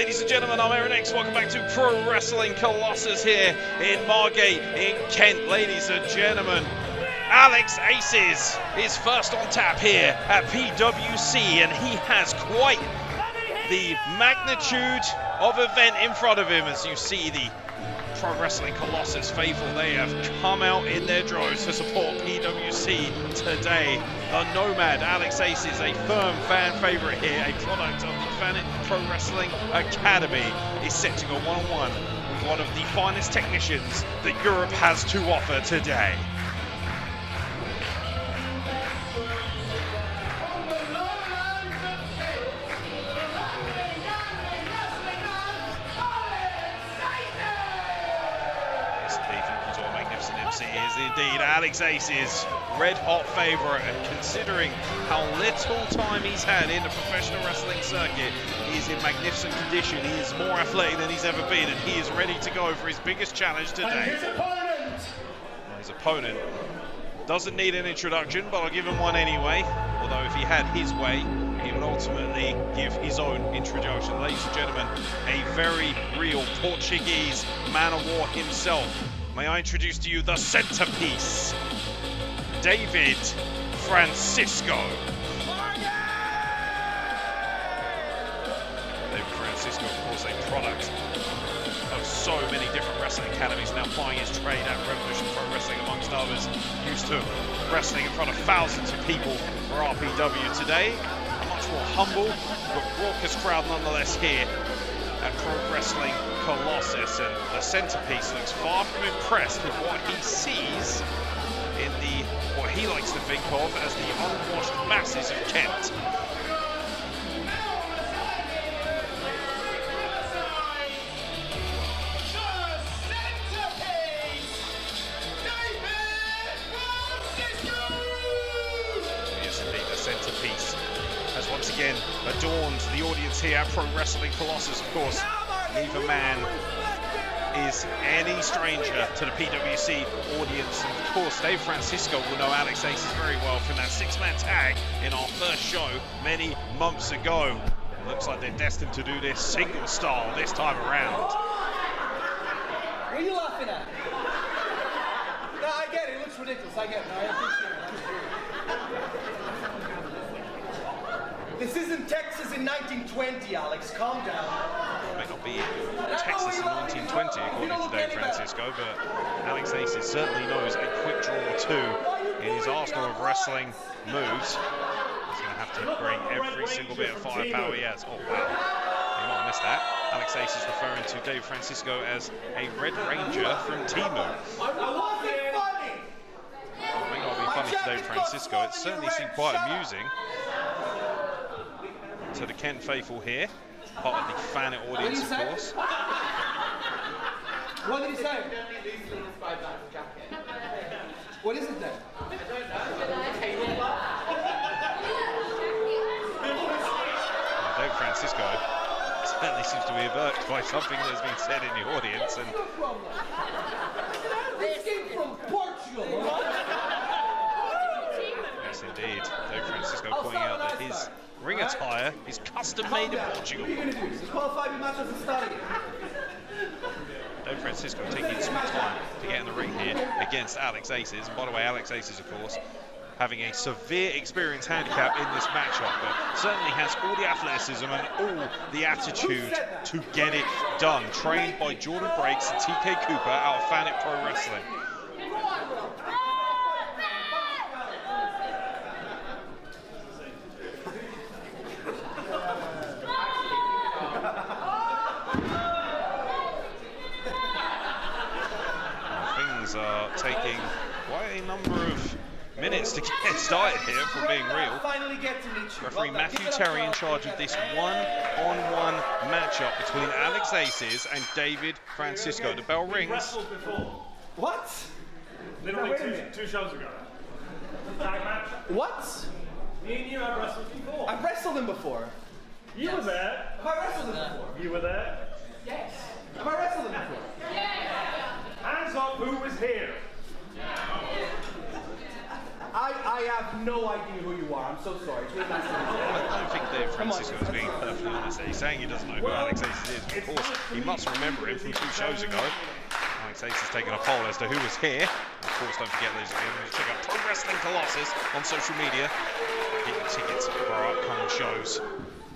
Ladies and gentlemen, I'm Amira. Welcome back to Pro Wrestling Colossus here in Margate in Kent. Ladies and gentlemen, Alex Aces is first on tap here at PWC, and he has quite the magnitude of event in front of him. As you see, the Pro Wrestling Colossus faithful, they have come out in their droves to support PWC today. The Nomad, Alex Aces, a firm fan favorite here, a product of the Planet Pro Wrestling Academy, is set to go one-on-one with one of the finest technicians that Europe has to offer today. Is indeed Alex Aces, red hot favourite, and considering how little time he's had in the professional wrestling circuit, he is in magnificent condition. He is more athletic than he's ever been, and he is ready to go for his biggest challenge today. His opponent doesn't need an introduction, but I'll give him one anyway. Although if he had his way, he would ultimately give his own introduction. Ladies and gentlemen, a very real Portuguese man of war himself. May I introduce to you the centerpiece, David Francisco. David Francisco, of course, a product of so many different wrestling academies, now plying his trade at Revolution Pro Wrestling, amongst others. Used to wrestling in front of thousands of people for RPW. Today, a much more humble but raucous crowd nonetheless here at Pro Wrestling Colossus, and the centerpiece looks far from impressed with what he sees in what he likes to think of as the unwashed masses of Kent. Yes, indeed, the centerpiece has once again adorned the audience here at Pro Wrestling Colossus. Of course, neither man is any stranger to the PWC audience. And of course, Dave Francisco will know Alex Aces very well from that six-man tag in our first show many months ago. Looks like they're destined to do this single style this time around. What are you laughing at? No, I get it. It looks ridiculous. I get it. No, I appreciate it. This isn't Texas in 1920, Alex. Calm down. It may not be Texas in 1920, according to Dave Francisco, but Alex Aces certainly knows a quick draw or two in his arsenal of wrestling moves. He's going to have to bring every single bit of firepower he has. Oh, wow. You might have missed that. Alex Aces referring to Dave Francisco as a Red Ranger from Timu. It may not be funny to Dave Francisco. It certainly seemed quite amusing to the Kent faithful here, part of the fan audience, of course. What did he say? What is it then? Dave Francisco certainly seems to be irked by something that has been said in the audience, and This came from Portugal. yes, indeed, Dave Francisco pointing out that his ring attire is custom made in Portugal. What are you going to do? Just qualify your match as a start again. Dave Francisco taking his sweet time to get in the ring here against Alex Aces. And by the way, Alex Aces, of course, having a severe experience handicap in this matchup, but certainly has all the athleticism and all the attitude to get it done. Trained by Jordon Breaks and TK Cooper out of Fanet Pro Wrestling. Are taking quite a number of minutes to get started here, for being real. Referee Matthew Terry in charge of this one-on-one matchup between Alex Aces and David Francisco. The bell rings. What? Literally two shows ago. Tag match. What? Me and you have wrestled before. I've wrestled him before. You were there. Have I wrestled him before? You were there. Yes. Have I wrestled him before? Hands up, who was here? I have no idea who you are. I'm so sorry. It's really nice to meet you. I don't think Dave Francisco is being perfectly honest there. He's saying he doesn't know who Alex Aces is, but of course he must remember him from 2 shows ago. Alex Aces has taken a poll as to who was here. And of course, don't forget, ladies and gentlemen, check out Pro Wrestling Colossus on social media. Get your tickets for our upcoming shows.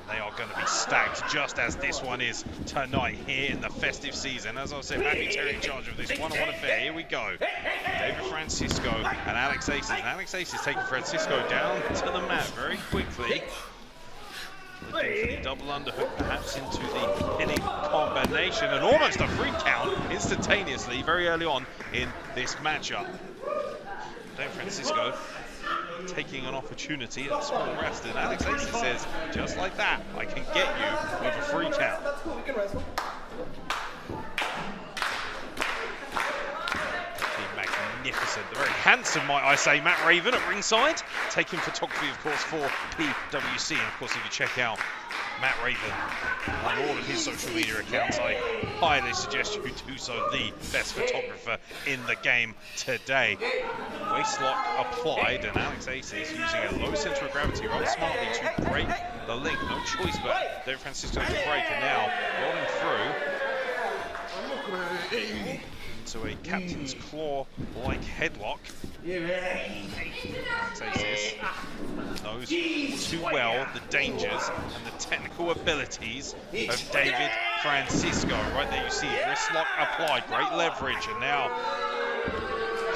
They are going to be stacked, just as this one is tonight here in the festive season. As I said, Matthew Terry in charge of this one-on-one affair. Here we go. David Francisco and Alex Aces. And Alex Aces taking Francisco down to the mat very quickly. Looking for the double underhook, perhaps into the pinning combination. And almost a 3 count instantaneously very early on in this matchup. David Francisco taking an opportunity at a small rest, and Alex Aces says, just like that, I can get you with a 3 count. That's cool, we can wrestle. Magnificent, very handsome, might I say, Matt Raven at ringside, taking photography, of course, for PWC. And of course, if you check out Matt Raven on all of his social media accounts, I highly suggest you do so. The best photographer in the game today. Waist lock applied, and Alex Aces using a low center of gravity rather smartly to break the link. No choice but David Francisco to break, and now rolling through into a captain's claw-like headlock. Alex Aces knows too well the dangers and the technical abilities of David Francisco. Right there you see it, wrist lock applied, great leverage, and now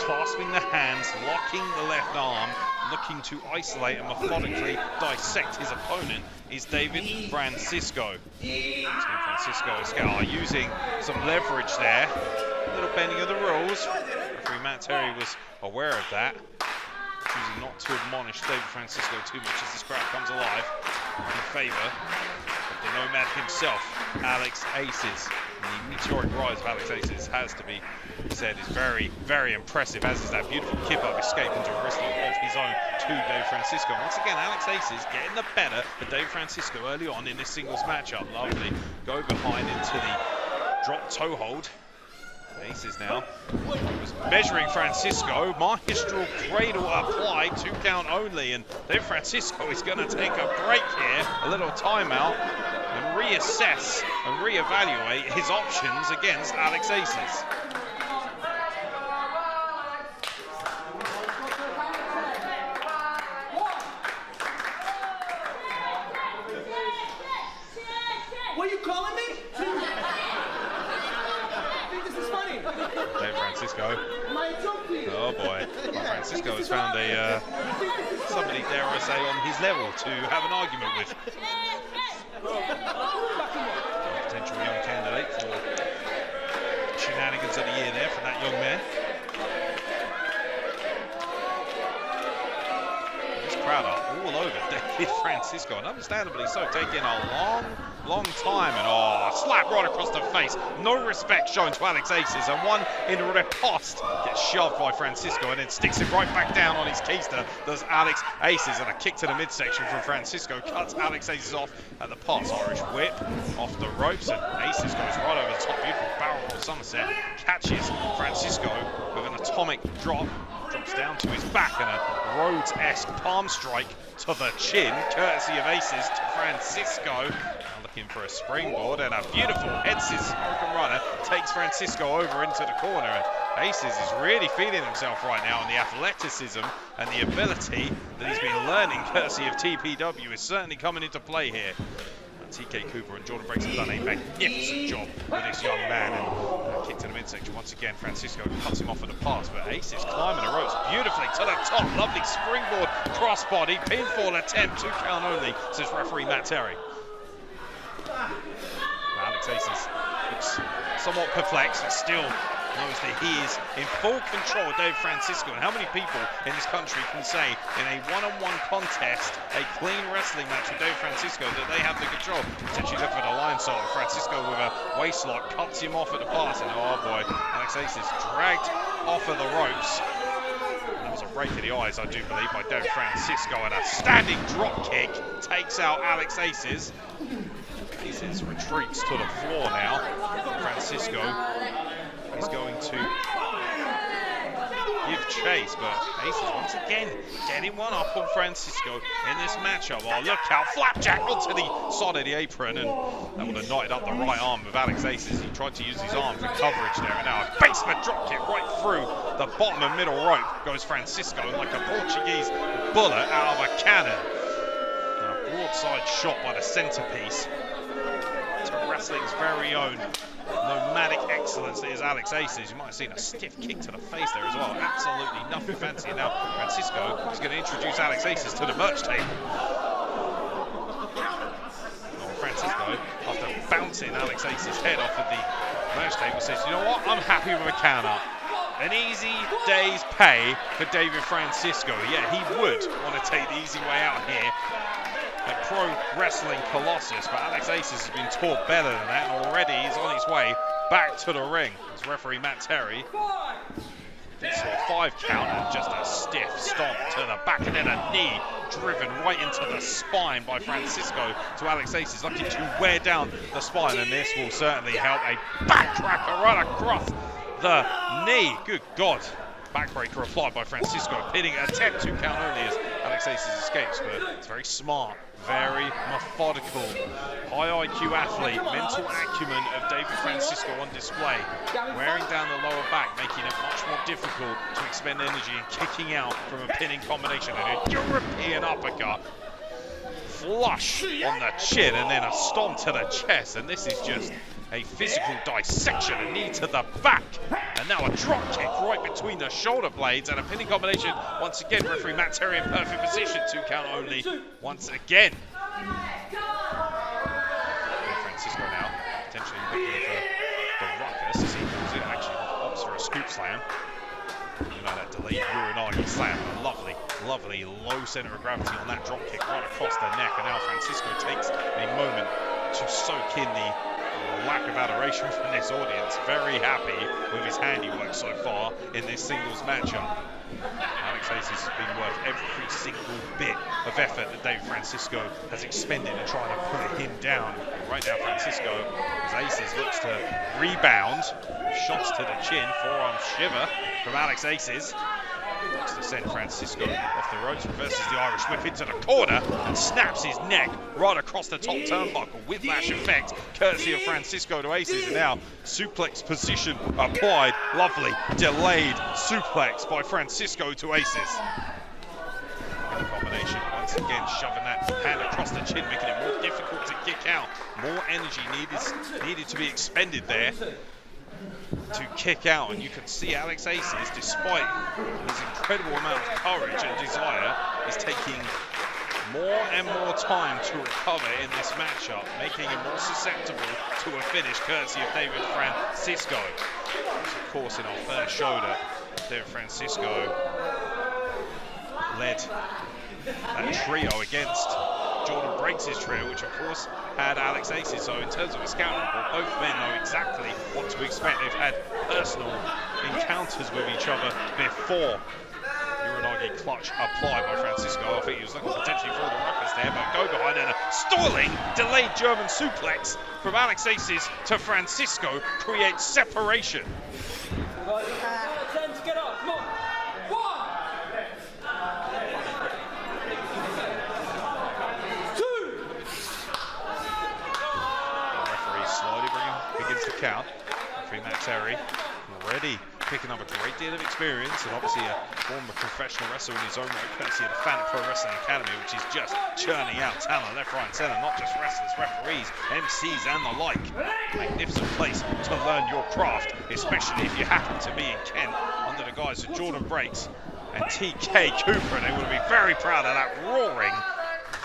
clasping the hands, locking the left arm, looking to isolate and methodically dissect his opponent is David Francisco. Francisco Escala using some leverage there. A little bending of the rules. Referee Matt Terry was aware of that, choosing not to admonish David Francisco too much as this crowd comes alive in favour of the nomad himself, Alex Aces. The meteoric rise of Alex Aces has to be said is very, very impressive, as is that beautiful kip-up escape into a wrist lock of his own to Dave Francisco. Once again, Alex Aces getting the better of Dave Francisco early on in this singles matchup. Lovely go behind into the drop toe hold. Aces now was measuring Francisco, maestral cradle applied, 2 count only, and Dave Francisco is going to take a break here, a little timeout, and reassess and reevaluate his options against Alex Aces. What are you calling me? Dave Francisco. Oh boy. Well, Francisco has found somebody, dare I say, on his level to have an argument with. A potential young candidate for shenanigans of the year there for that young man. This crowd are all over David Francisco, and understandably so, taking a long time, and slap right across the face. No respect shown to Alex Aces, and one in riposte gets shoved by Francisco and then sticks it right back down on his keister. Does Alex Aces, and a kick to the midsection from Francisco cuts Alex Aces off at the pass. Irish whip off the ropes, and Aces goes right over the top. Beautiful barrel roll somerset, catches Francisco with an atomic drop. Drops down to his back, and a Rhodes-esque palm strike to the chin, courtesy of Aces to Francisco. Now looking for a springboard, and a beautiful head scissors Hurricane Runner takes Francisco over into the corner. And Aces is really feeling himself right now, and the athleticism and the ability that he's been learning courtesy of TPW is certainly coming into play here. TK Cooper and Jordon Bryants have done a magnificent job with this young man, and kick to the midsection once again. Francisco cuts him off at the pass, but Aces climbing the ropes beautifully to the top. Lovely springboard crossbody pinfall attempt, 2 count only, says referee Matt Terry. Alex Aces looks somewhat perplexed, but still knows that he is in full control of Dave Francisco. And how many people in this country can say in a one-on-one contest, a clean wrestling match with Dave Francisco, that they have the control? Potentially look for the line salt. Francisco with a waist lock cuts him off at the pass, and oh boy, Alex Aces dragged off of the ropes. That was a rake of the eyes, I do believe, by Dave Francisco, and a standing drop kick takes out Alex Aces. Aces retreats to the floor now. Francisco is going to give chase, but Aces once again getting one up on Francisco in this matchup. Oh, look out, flapjack onto the side of the apron, and that would have knotted up the right arm of Alex Aces. He tried to use his arm for coverage there, and now a basement dropkick right through the bottom and middle rope goes Francisco like a Portuguese bullet out of a cannon. And a broadside shot by the centerpiece to wrestling's very own nomadic excellence that is Alex Aces. You might have seen a stiff kick to the face there as well. Absolutely nothing fancy. Now Francisco is going to introduce Alex Aces to the merch table. Well, Francisco, after bouncing Alex Aces' head off of the merch table, says, you know what, I'm happy with a counter. An easy day's pay for David Francisco. Yeah, he would want to take the easy way out here at Pro Wrestling Colossus, but Alex Aces has been taught better than that, and already he's on his way back to the ring as referee Matt Terry gets to a 5 count and just a stiff stomp to the back, and then a knee driven right into the spine by Francisco to Alex Aces, looking to wear down the spine, and this will certainly help. A backcracker right across the knee. Good God. Backbreaker applied by Francisco, pinning a 10-2 count only as Alex Aces escapes, but it's very smart, very methodical, high IQ athlete, mental acumen of David Francisco on display, wearing down the lower back, making it much more difficult to expend energy and kicking out from a pinning combination, and a European uppercut, flush on the chin, and then a stomp to the chest, and this is just a physical dissection, a knee to the back, and now a drop kick right between the shoulder blades, and a pinning combination. Once again, referee Matt Terry in perfect position, 2 count only once again. Francisco now potentially looking for the ruckus as he comes in, actually opts for a scoop slam. You know, that delayed Uranagi slam, a lovely low center of gravity on that drop kick right across the neck, and now Francisco takes a moment to soak in the lack of adoration from this audience. Very happy with his handiwork so far in this singles matchup. Alex Aces has been worth every single bit of effort that David Francisco has expended in trying to put him down. Right now, Francisco, as Aces looks to rebound, shots to the chin, forearm shiver from Alex Aces. Looks to send Francisco off the ropes, reverses the Irish whip into the corner and snaps his neck right across the top turnbuckle. Whiplash effect, courtesy of Francisco to Aces, and now suplex position applied. Lovely delayed suplex by Francisco to Aces. In combination, once again shoving that hand across the chin, making it more difficult to kick out. More energy needed to be expended there to kick out, and you can see Alex Aces, despite his incredible amount of courage and desire, is taking more and more time to recover in this matchup, making him more susceptible to a finish courtesy of David Francisco. Of course, in our first show that David Francisco led that trio against Jordon Bryants' trio, which of course had Alex Aces. So in terms of a scouting report, both men know exactly what to expect. They've had personal encounters with each other before. Uranagi clutch applied by Francisco. I think he was looking potentially for the ruckus there, but go behind, and a stalling delayed German suplex from Alex Aces to Francisco creates separation. Get up, come on. Begins to count. Referee Matt Terry already picking up a great deal of experience, and obviously a former professional wrestler in his own right, courtesy of the Fan Pro Wrestling Academy, which is just churning out talent left, right and centre, not just wrestlers, referees, MCs and the like. Magnificent place to learn your craft, especially if you happen to be in Kent under the guise of Jordon Bryants and TK Cooper, and they would be very proud of that roaring,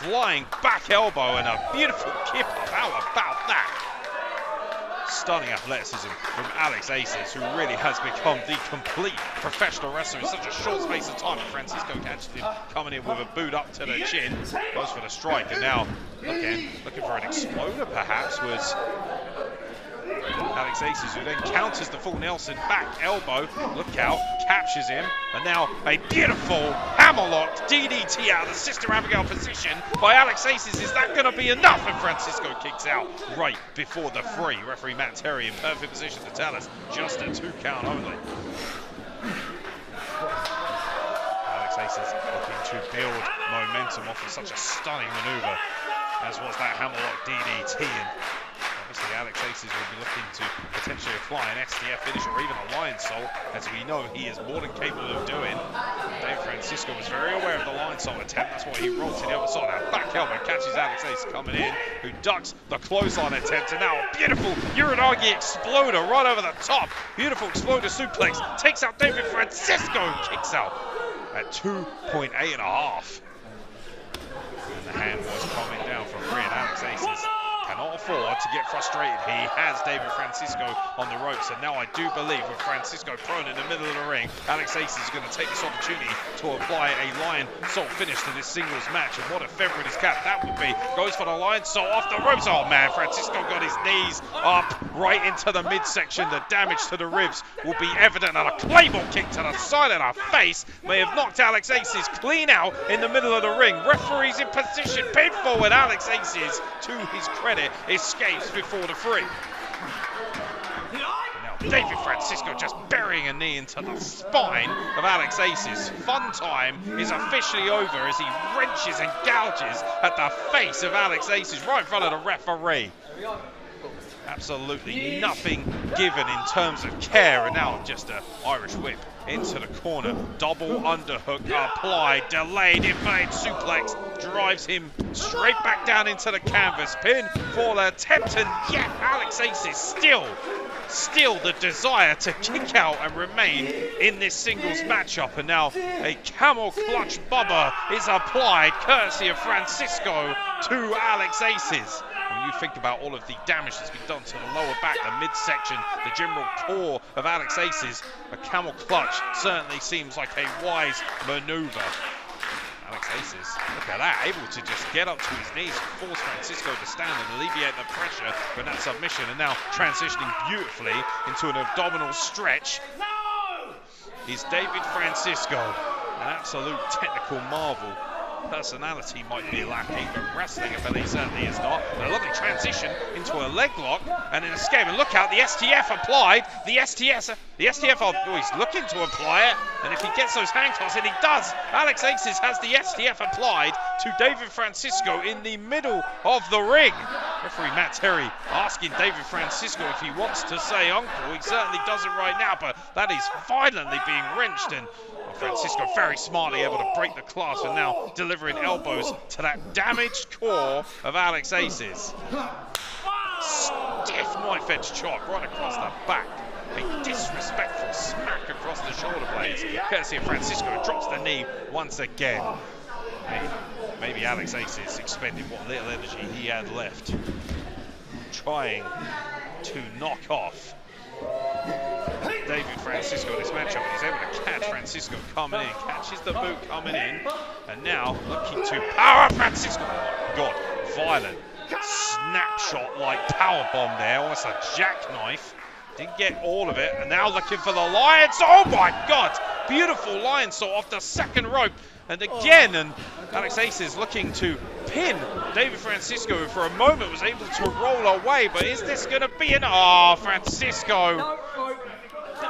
flying back elbow and a beautiful kip up. How about that? Stunning athleticism from Alex Aces, who really has become the complete professional wrestler in such a short space of time. Francisco catches him coming in with a boot up to the chin, goes for the strike, and now looking for an exploder perhaps was Alex Aces, who then counters the full Nelson back elbow. Look out, captures him, and now a beautiful hammerlock DDT out of the Sister Abigail position by Alex Aces. Is that going to be enough? And Francisco kicks out right before the free. Referee Matt Terry in perfect position to tell us just a 2 count only. Aces looking to build momentum off of such a stunning maneuver as was that hammerlock DDT. And obviously Alex Aces will be looking to potentially apply an STF finish or even a lion salt, as we know he is more than capable of doing. Dave Francisco was very aware of the lion salt attempt. That's why he rolled to the other side. That back elbow catches Alex Aces coming in, who ducks the clothesline attempt. And now a beautiful Uranagi exploder right over the top. Beautiful exploder suplex. Takes out David Francisco and kicks out at 2.8.5. And the hand was coming down from Bryant. Alex Aces cannot afford to get frustrated. He has David Francisco on the ropes, and now I do believe with Francisco prone in the middle of the ring, Alex Aces is going to take this opportunity to apply a lion salt finish to this singles match. And what a feather in his cap that would be. Goes for the lion salt off the ropes. Oh man, Francisco got his knees up right into the midsection. The damage to the ribs will be evident, and a claymore kick to the side of the face may have knocked Alex Aces clean out in the middle of the ring. Referee's in position, pin forward. Alex Aces, to his credit, escapes before the three. Now David Francisco just burying a knee into the spine of Alex Aces. Fun time is officially over as he wrenches and gouges at the face of Alex Aces right in front of the referee. Absolutely nothing given in terms of care, and now just an Irish whip into the corner. Double underhook applied, delayed inverted suplex, drives him straight back down into the canvas. Pin for the attempt, and yet Alex Aces still the desire to kick out and remain in this singles matchup. And now a camel clutch bubba is applied courtesy of Francisco to Alex Aces. When you think about all of the damage that's been done to the lower back, the midsection, the general core of Alex Aces, a camel clutch certainly seems like a wise maneuver. Alex Aces, look at that, able to just get up to his knees and force Francisco to stand and alleviate the pressure from that submission, and now transitioning beautifully into an abdominal stretch is David Francisco, an absolute technical marvel. Personality might be lacking, but wrestling ability certainly is not. And a lovely transition into a leg lock and an escape. And look out, the STF applied. The STF, he's looking to apply it. And if he gets those handcuffs, and he does, Alex Aces has the STF applied to David Francisco in the middle of the ring. Referee Matt Terry asking David Francisco if he wants to say uncle. He certainly doesn't right now, but that is violently being wrenched, and Francisco very smartly able to break the clasp and now delivering elbows to that damaged core of Alex Aces. Stiff knife edge chop right across the back. A disrespectful smack across the shoulder blades. Courtesy of Francisco, drops the knee once again. Maybe Alex Aces expended what little energy he had left, trying to knock off David Francisco in this matchup. He's able to catch Francisco coming in, catches the boot coming in, and now looking to power Francisco. Oh my God, violent snapshot like power bomb there, almost a jackknife. Didn't get all of it, and now looking for the lion. Oh my God, beautiful lion saw off the second rope. And again, and Alex Aces looking to pin David Francisco, who for a moment was able to roll away, but is this going to be an... Oh, Francisco.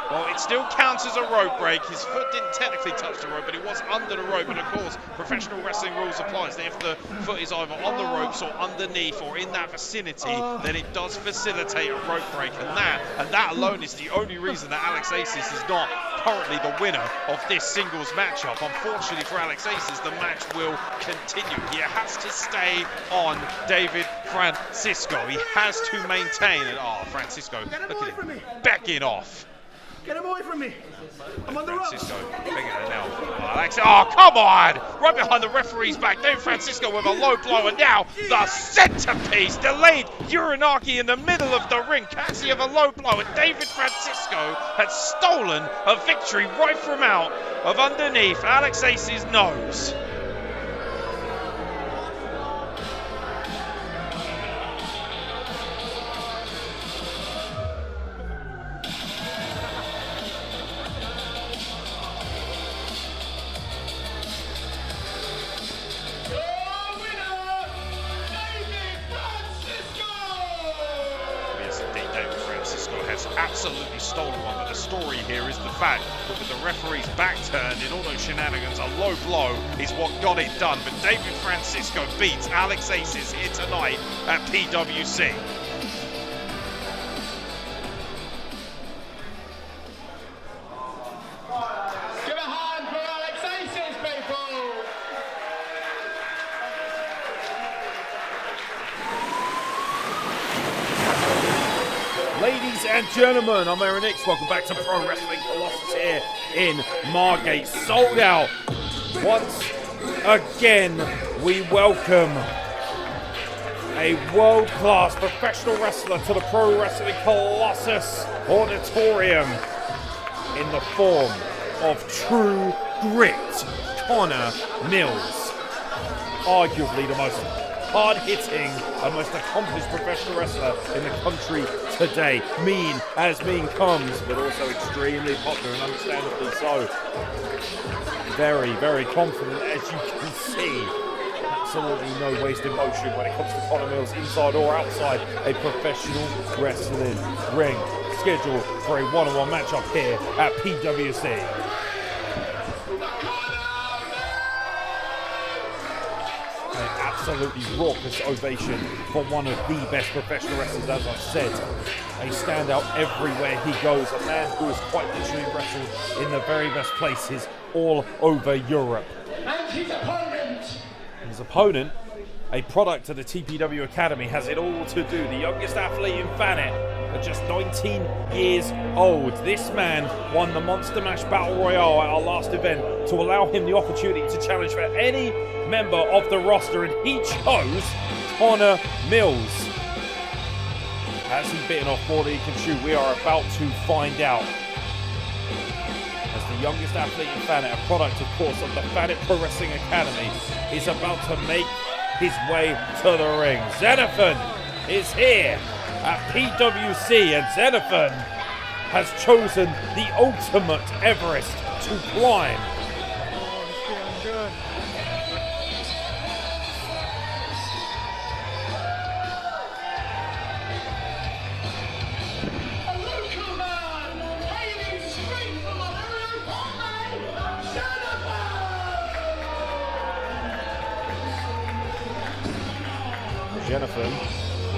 Well, it still counts as a rope break. His foot didn't technically touch the rope, but it was under the rope. And of course, professional wrestling rules applies. If the foot is either on the ropes or underneath or in that vicinity, then it does facilitate a rope break. And that alone is the only reason that Alex Aces is not currently the winner of this singles matchup. Unfortunately for Alex Aces, the match will continue. He has to stay on David Francisco. He has to maintain it. Oh, Francisco, look at him backing off. Get him away from me. I'm on the ropes. Francisco picking it now. Oh, come on! Right behind the referee's back. David Francisco with a low blow, and now the centerpiece. Delayed Uranagi in the middle of the ring. Courtesy of a low blow, and David Francisco had stolen a victory right from out of underneath Alex Aces' nose. David Francisco has absolutely stolen one, but the story here is the fact that with the referee's back turned in all those shenanigans, a low blow is what got it done. But David Francisco beats Alex Aces here tonight at PWC. Give a hand for Alex Aces, people! Ladies and gentlemen, I'm Aaron X. Welcome back to Pro Wrestling Colossus here in Margate. Sold out once again. We welcome a world-class professional wrestler to the Pro Wrestling Colossus auditorium in the form of True Grit, Connor Mills. Arguably the most hard-hitting and most accomplished professional wrestler in the country today. Mean as mean comes, but also extremely popular and understandably so. Very, very confident, as you can see. Absolutely no wasted motion when it comes to Connor Mills, inside or outside a professional wrestling ring. Scheduled for a one-on-one matchup here at PWC. Absolutely raucous ovation for one of the best professional wrestlers, as I've said. A standout everywhere he goes, a man who has quite literally wrestled in the very best places all over Europe. And His opponent, a product of the TPW Academy, has it all to do. The youngest athlete in Fanet at just 19 years old. This man won the Monster Mash Battle Royale at our last event to allow him the opportunity to challenge for any member of the roster, and he chose Connor Mills. Has he bitten off more than he can chew? We are about to find out. As the youngest athlete in Fanet, a product, of course, of the Fanet Pro Wrestling Academy, is about to make his way to the ring. Xenothan is here at PWC, and Xenothan has chosen the ultimate Everest to climb.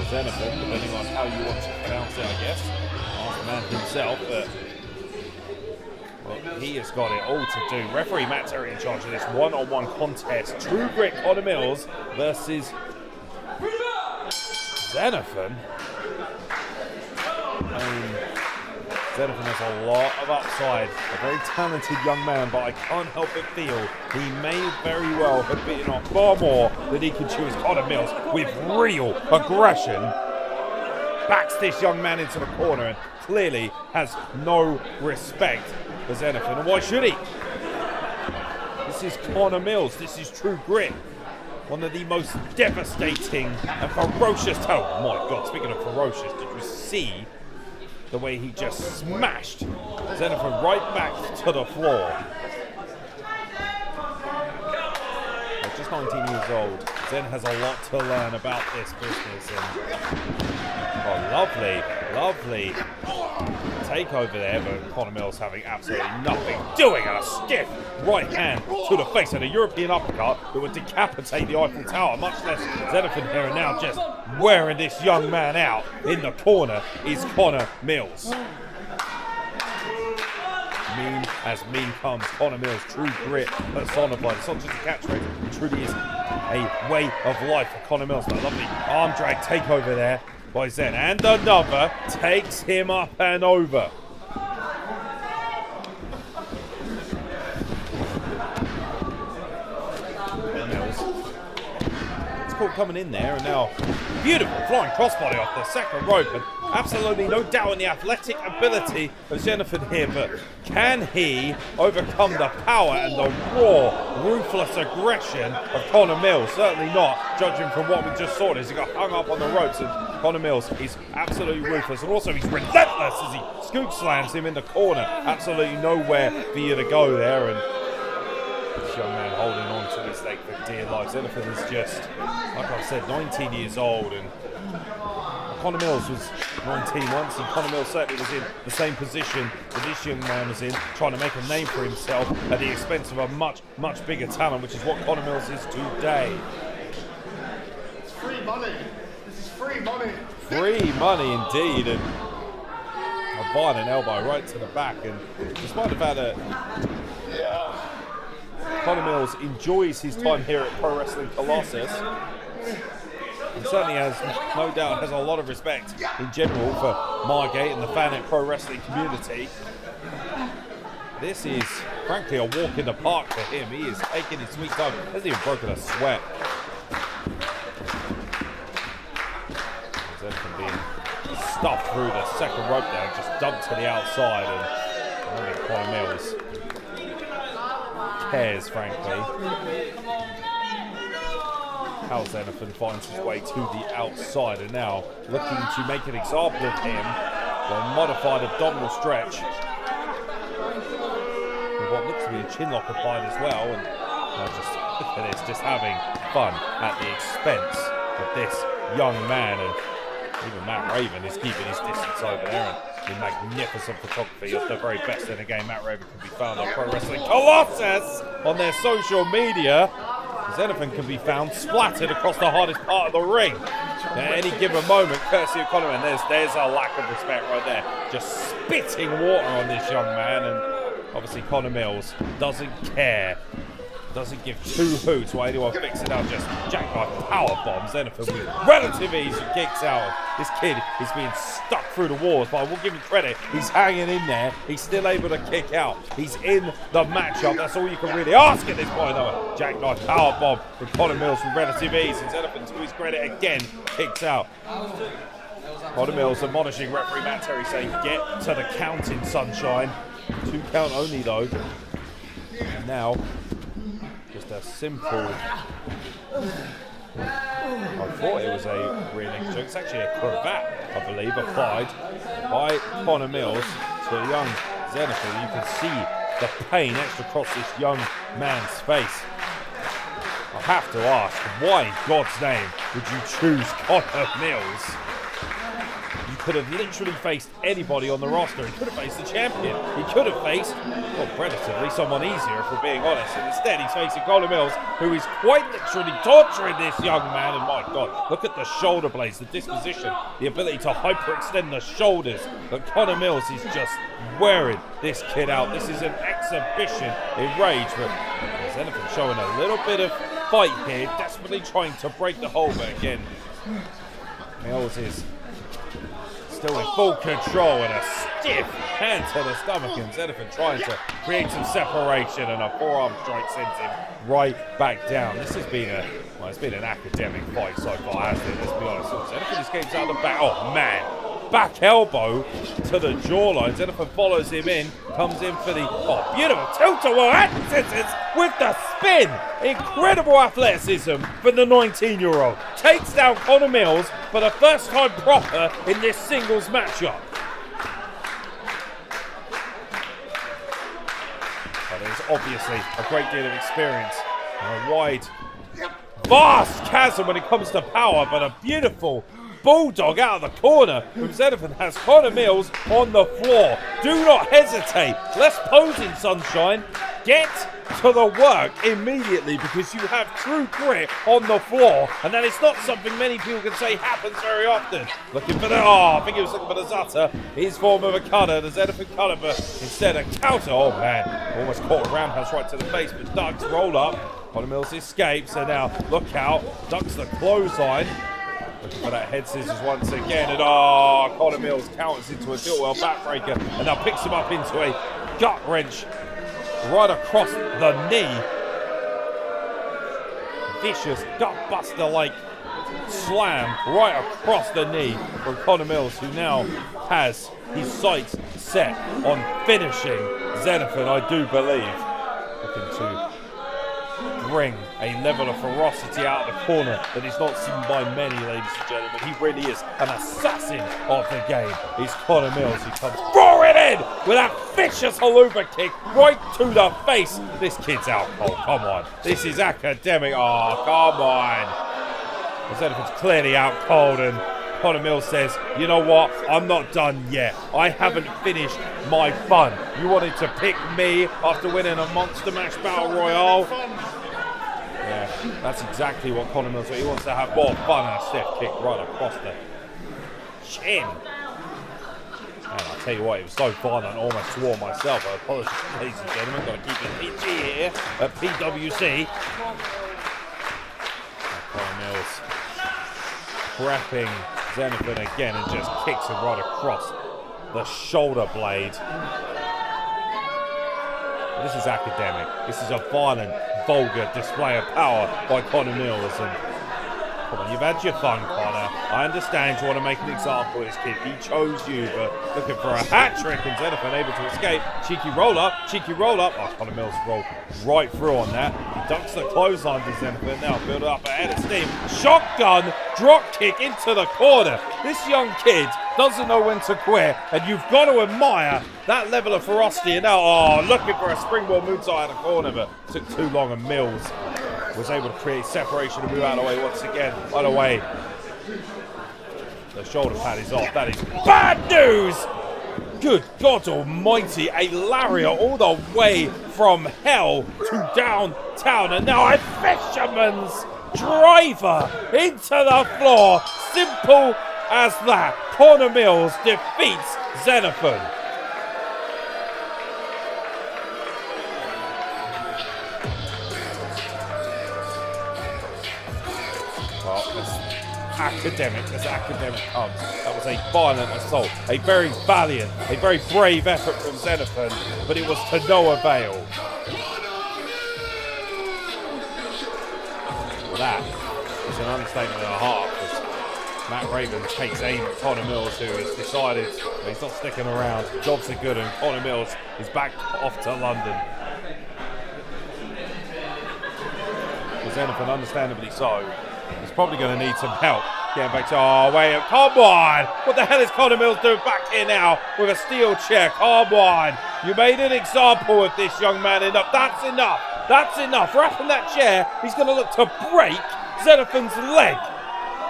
Xenothan, depending on how you want to pronounce it, I guess. Ask the man himself, but well, he has got it all to do. Referee Matt Terry in charge of this one-on-one contest. True Grit Connor Mills versus Xenothan. Xenothan has a lot of upside, a very talented young man, but I can't help but feel he may very well have bitten off far more than he can chew as Connor Mills, with real aggression, backs this young man into the corner and clearly has no respect for Xenothan. And why should he? This is Connor Mills, this is True Grit. One of the most devastating and ferocious talent. Oh my God, speaking of ferocious, did you see the way he just smashed Xenothan right back to the floor? At just 19 years old, Zen has a lot to learn about this business. And lovely takeover there, but Connor Mills having absolutely nothing doing, and a stiff right hand to the face and a European uppercut that would decapitate the Eiffel Tower, much less Xenothan here. And now just wearing this young man out in the corner is Connor Mills. Mean as mean comes. Connor Mills, True Grit personified. It's not just a catchphrase, it truly is a way of life for Connor Mills. But a lovely arm drag takeover there by Zen, and another takes him up and over. Mills. It's caught coming in there, and now beautiful flying crossbody off the second rope, and absolutely no doubt in the athletic ability of Xenothan here, but can he overcome the power and the raw, ruthless aggression of Connor Mills? Certainly not, judging from what we just saw as he got hung up on the ropes, and Connor Mills is absolutely ruthless, and also he's relentless as he scoop slams him in the corner. Absolutely nowhere for you to go there, and this young man holding on to his leg for dear life. Xenothan is just, like I said, 19 years old, and I Conor Mills was 19 once, and Conor Mills certainly was in the same position that this young man was in, trying to make a name for himself at the expense of a much, much bigger talent, which is what Conor Mills is today. It's free money. This is free money. Free money indeed, and a violent elbow right to the back. And despite the fact that Conor Mills enjoys his time here at Pro Wrestling Colossus, and certainly has, no doubt, has a lot of respect in general for Margate and the fan and pro wrestling community. This is, frankly, a walk in the park for him. He is taking his sweet time. Hasn't even broken a sweat. Xenothan being stuffed through the second rope there, just dumped to the outside, and I don't think Conor Mills cares, frankly. How Xenothan finds his way to the outside, and now looking to make an example of him with a modified abdominal stretch with what looks to be a chin lock applied as well. And just look at this, just having fun at the expense of this young man. And even Matt Raven is keeping his distance over there, and the magnificent photography of the very best in the game. Matt Raven can be found on Pro Wrestling Colossus on their social media. Xenothan can be found splattered across the hardest part of the ring at any given moment, courtesy of Conor. And there's a lack of respect right there. Just spitting water on this young man. And obviously Conor Mills doesn't care. Doesn't give two hoots while anyone fixes it out. Just jackknife power bombs. Xenothan with relative ease and kicks out. This kid is being stuck through the walls, but I will give him credit. He's hanging in there. He's still able to kick out. He's in the matchup. That's all you can really ask at this point. Though. Jackknife power bomb from Conor Mills with relative ease. And Xenothan, to his credit, again kicks out. Conor Mills admonishing referee Matt Terry, saying, "Get to the counting, sunshine." 2 count only though. And now, just a simple, I thought it was a rear naked choke. It's actually a cravat, I believe, applied by Conor Mills to a young Xenothan. You can see the pain etched across this young man's face. I have to ask, why in God's name would you choose Conor Mills? You could have literally faced anybody on the roster. He could have faced the champion. He could have faced, well, relatively someone easier, if we're being honest. And instead, he's facing Conor Mills, who is quite literally torturing this young man. And my God, look at the shoulder blades, the disposition, the ability to hyperextend the shoulders. But Conor Mills is just wearing this kid out. This is an exhibition in rage. But Xenothan showing a little bit of fight here, desperately trying to break the hold. But again, Mills is still in full control, and a stiff hand to the stomach, and Xenothan trying to create some separation, and a forearm strike sends him right back down. This has been it's been an academic fight so far, hasn't it? Let's be honest. Xenothan escapes out of the back. Oh man, back elbow to the jawline. Xenothan follows him in, comes in for the beautiful tilt-a-whirl axis with the spin. Incredible athleticism from the 19-year-old. Takes down Conor Mills for the first time proper in this singles matchup. But there's obviously a great deal of experience and a wide, vast chasm when it comes to power, but a beautiful bulldog out of the corner from Xenothan has Conor Mills on the floor. Do not hesitate. Less posing, sunshine. Get to the work immediately, because you have true grit on the floor, and that is not something many people can say happens very often. Looking for the, I think he was looking for the Zutter. His form of a cutter, the Xenothan cutter, but instead a counter. Oh man, almost caught a roundhouse right to the face, but ducks roll up. Conor Mills escapes, and now look out, ducks the clothesline. Looking for that head scissors once again, and Conor Mills counters into a tilt-well backbreaker, and now picks him up into a gut wrench right across the knee. Vicious gut-buster-like slam right across the knee from Conor Mills, who now has his sights set on finishing Xenothan, I do believe. Looking to bring a level of ferocity out of the corner that is not seen by many, ladies and gentlemen. He really is an assassin of the game. He's Conor Mills, who comes roaring in with a vicious haluva kick right to the face. This kid's out cold. Come on. This is academic. Oh, come on. Xenothan's clearly out cold, and Conor Mills says, you know what, I'm not done yet. I haven't finished my fun. You wanted to pick me after winning a monster match battle royale? Yeah, that's exactly what Conor Mills wants. He wants to have more fun and a stiff kick right across the chin. And I'll tell you what, it was so violent, I almost swore myself. I apologize, ladies and gentlemen. Got to keep it PG here at PWC. Conor Mills prepping Xenothan again and just kicks him right across the shoulder blade. This is academic. This is a violent, vulgar display of power by Conor Mills. And come on, you've had your fun, Conor. I understand you want to make an example of this kid. He chose you, but looking for a hat trick, and Xenothan able to escape. Cheeky roll up. Oh, Conor Mills rolled right through on that. He ducks the clothesline to Xenothan. Now build up ahead of steam. Shotgun drop kick into the corner. This young kid doesn't know when to quit, and you've got to admire that level of ferocity. And now, looking for a springboard moonsault out of the corner, but took too long, and Mills was able to create separation and move out of the way once again. By the way, the shoulder pad is off. That is bad news! Good God almighty, a lariat all the way from hell to downtown, and now a fisherman's driver into the floor. Simple as that. Conor Mills defeats Xenothan. Academic as academic comes. That was a violent assault, a very valiant, a very brave effort from Xenothan, but it was to no avail. Well, that is an understatement and a half, as Matt Raven takes aim at Conor Mills, who has decided he's not sticking around. Jobs are good, and Conor Mills is back off to London. Xenothan, understandably so, he's probably going to need some help getting back to. Oh, wait, come on! What the hell is Conor Mills doing back here now with a steel chair? Come on! You made an example of this young man enough. That's enough! That's enough! Wrapping that chair, he's going to look to break Xenothan's leg.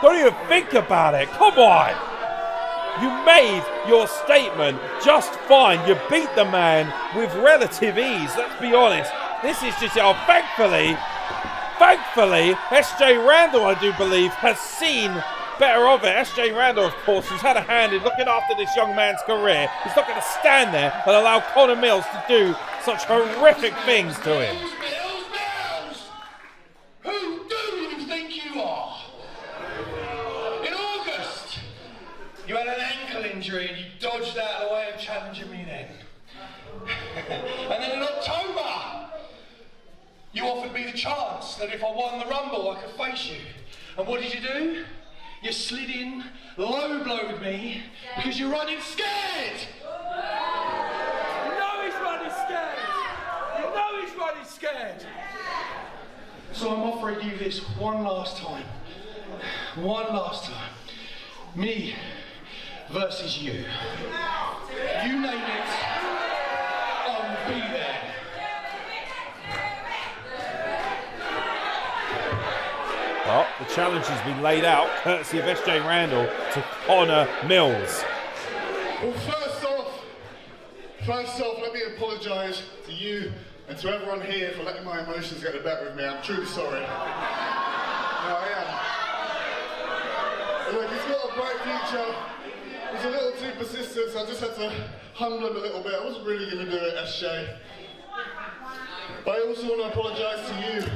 Don't even think about it. Come on! You made your statement just fine. You beat the man with relative ease. Let's be honest. This is just, Thankfully, SJ Randal, I do believe, has seen better of it. SJ Randal, of course, who's had a hand in looking after this young man's career. He's not going to stand there and allow Conor Mills to do such horrific things to him. Mills! Who do you think you are? In August, you had an ankle injury and you dodged out of the way of challenging me then. And then in October, you offered me the chance that if I won the Rumble, I could face you. And what did you do? You slid in, low-blowed me, because you're running scared! You know he's running scared! You know he's running scared! So I'm offering you this one last time. One last time. Me versus you. You name it, I'll be there. Well, the challenge has been laid out, courtesy of SJ Randal to Conor Mills. Well, first off, let me apologise to you and to everyone here for letting my emotions get the better of me. I'm truly sorry. No, I am. Look, he's got a bright future. He's a little too persistent, so I just had to humble him a little bit. I wasn't really going to do it, SJ. But I also want to apologise to you,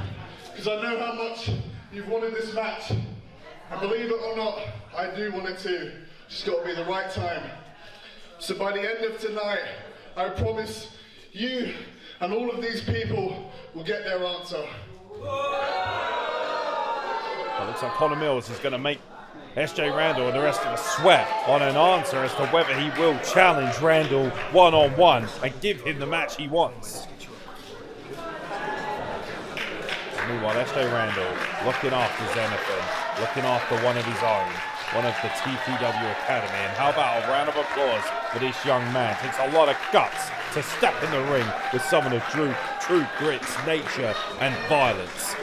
because I know how much you've wanted this match, and believe it or not, I do want it too. Just got to be the right time. So by the end of tonight, I promise you and all of these people will get their answer. Well, looks like Conor Mills is going to make SJ Randal and the rest of us sweat on an answer as to whether he will challenge Randal one-on-one and give him the match he wants. Meanwhile, SJ Randal looking after Xenothan, looking after one of his own, one of the TPW Academy. And how about a round of applause for this young man? It takes a lot of guts to step in the ring with someone of true grit's nature and violence.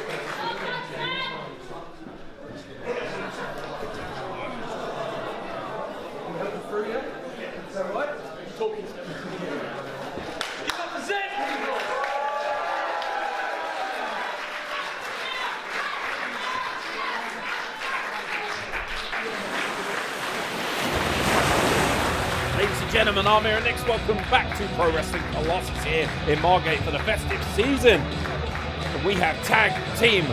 talking to them. Give up the zip! Ladies and gentlemen, Amira, next welcome back to Pro Wrestling Colossus here in Margate for the festive season. And we have tag team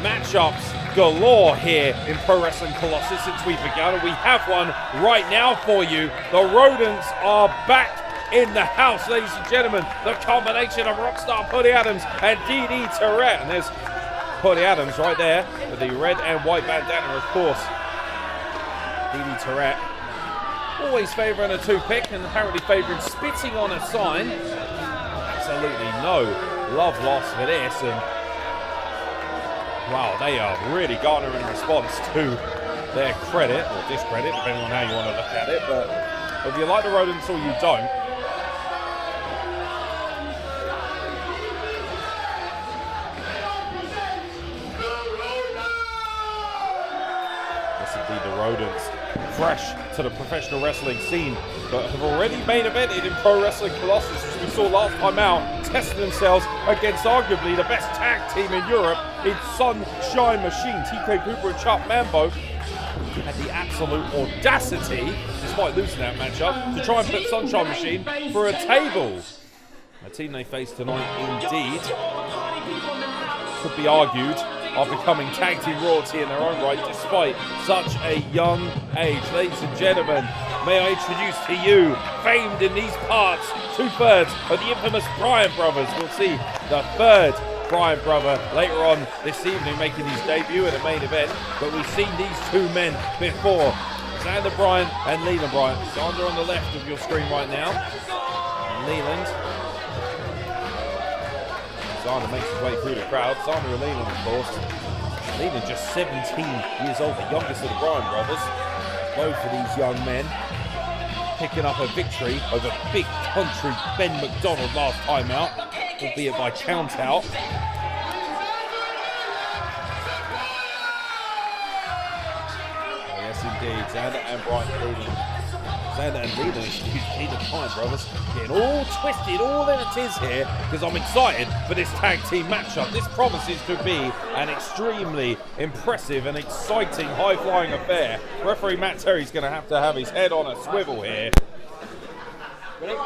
matchups galore here in Pro Wrestling Colossus since we began, and we have one right now for you. The Rodents are back in the house, ladies and gentlemen. The combination of Rockstar Putty Adams and DD Tourette, and there's Putty Adams right there with the red and white bandana, of course. DD Tourette always favouring a toothpick and apparently favouring spitting on a sign. Absolutely no love lost for this, and wow, they are really garnering response to their credit, or discredit, depending on how you want to look at it. But if you like the Rodents or you don't, yes indeed, the Rodents, fresh to the professional wrestling scene, but have already main evented in Pro Wrestling Colossus, as we saw last time out, testing themselves against arguably the best tag team in Europe in Sunshine Machine. TK Cooper and Chuck Mambo had the absolute audacity, despite losing that matchup, to try and put Sunshine Machine for a table. A team they face tonight indeed could be argued are becoming tag team royalty in their own right despite such a young age. Ladies and gentlemen, may I introduce to you, famed in these parts, 2/3 of the infamous Bryant brothers. We'll see the third Bryant brother later on this evening making his debut in the main event, but we've seen these two men before. Xander Bryant and Leland Bryant. Xander on the left of your screen right now. And Leland. Xander makes his way through the crowd. Xander and Leland, of course. Leland just 17 years old, the youngest of the Bryant brothers. Both of these young men picking up a victory over big country Ben MacDonald last time out, albeit by count out. Oh, yes, indeed. Xander and Bryant Leland. Xander and Nino, excuse the Bryant brothers, getting all twisted, all in a tiz here, because I'm excited for this tag team matchup. This promises to be an extremely impressive and exciting high-flying affair. Referee Matt Terry's going to have his head on a swivel here. And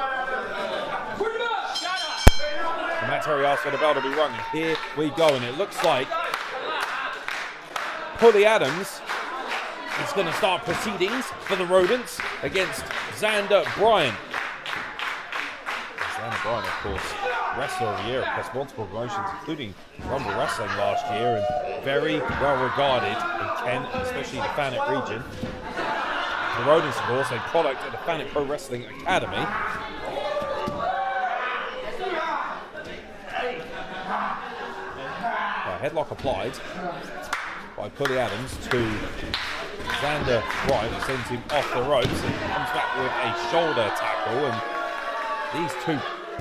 Matt Terry asked for the bell to be rung. Here we go, and it looks like Putty Adams is going to start proceedings for the Rodents against Xander Bryant. Xander Bryant, of course, wrestler of the year across multiple promotions, including Rumble Wrestling last year, and very well regarded in Kent, and especially the Thanet region. The Rodents, of course, a product of the Thanet Pro Wrestling Academy. Headlock applied by Putty Adams to Xander Bryant, who sends him off the ropes and comes back with a shoulder tackle. And these two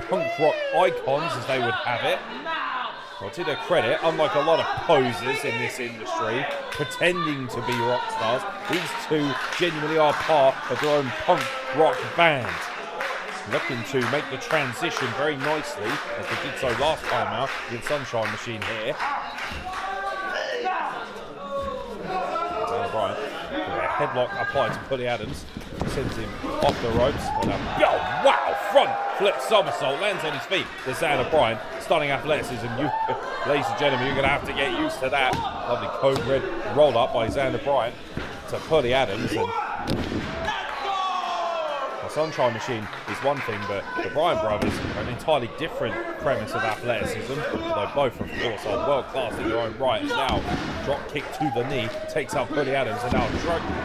punk rock icons, as they would have it, well, to their credit, unlike a lot of posers in this industry pretending to be rock stars, these two genuinely are part of their own punk rock band. Looking to make the transition very nicely, as they did so last time out with Sunshine Machine here. Xander Bryant with a headlock applied to Putty Adams, sends him off the ropes and a wow, front flip somersault, lands on his feet. The Xander Bryant, stunning athleticism. You, ladies and gentlemen, you're going to have to get used to that. Lovely code red roll up by Xander Bryant to Putty Adams. And Sunshine Machine is one thing, but the Bryant brothers are an entirely different premise of athleticism, although both, of course, are world class in their own right. And now, drop kick to the knee, takes out Putty Adams, and now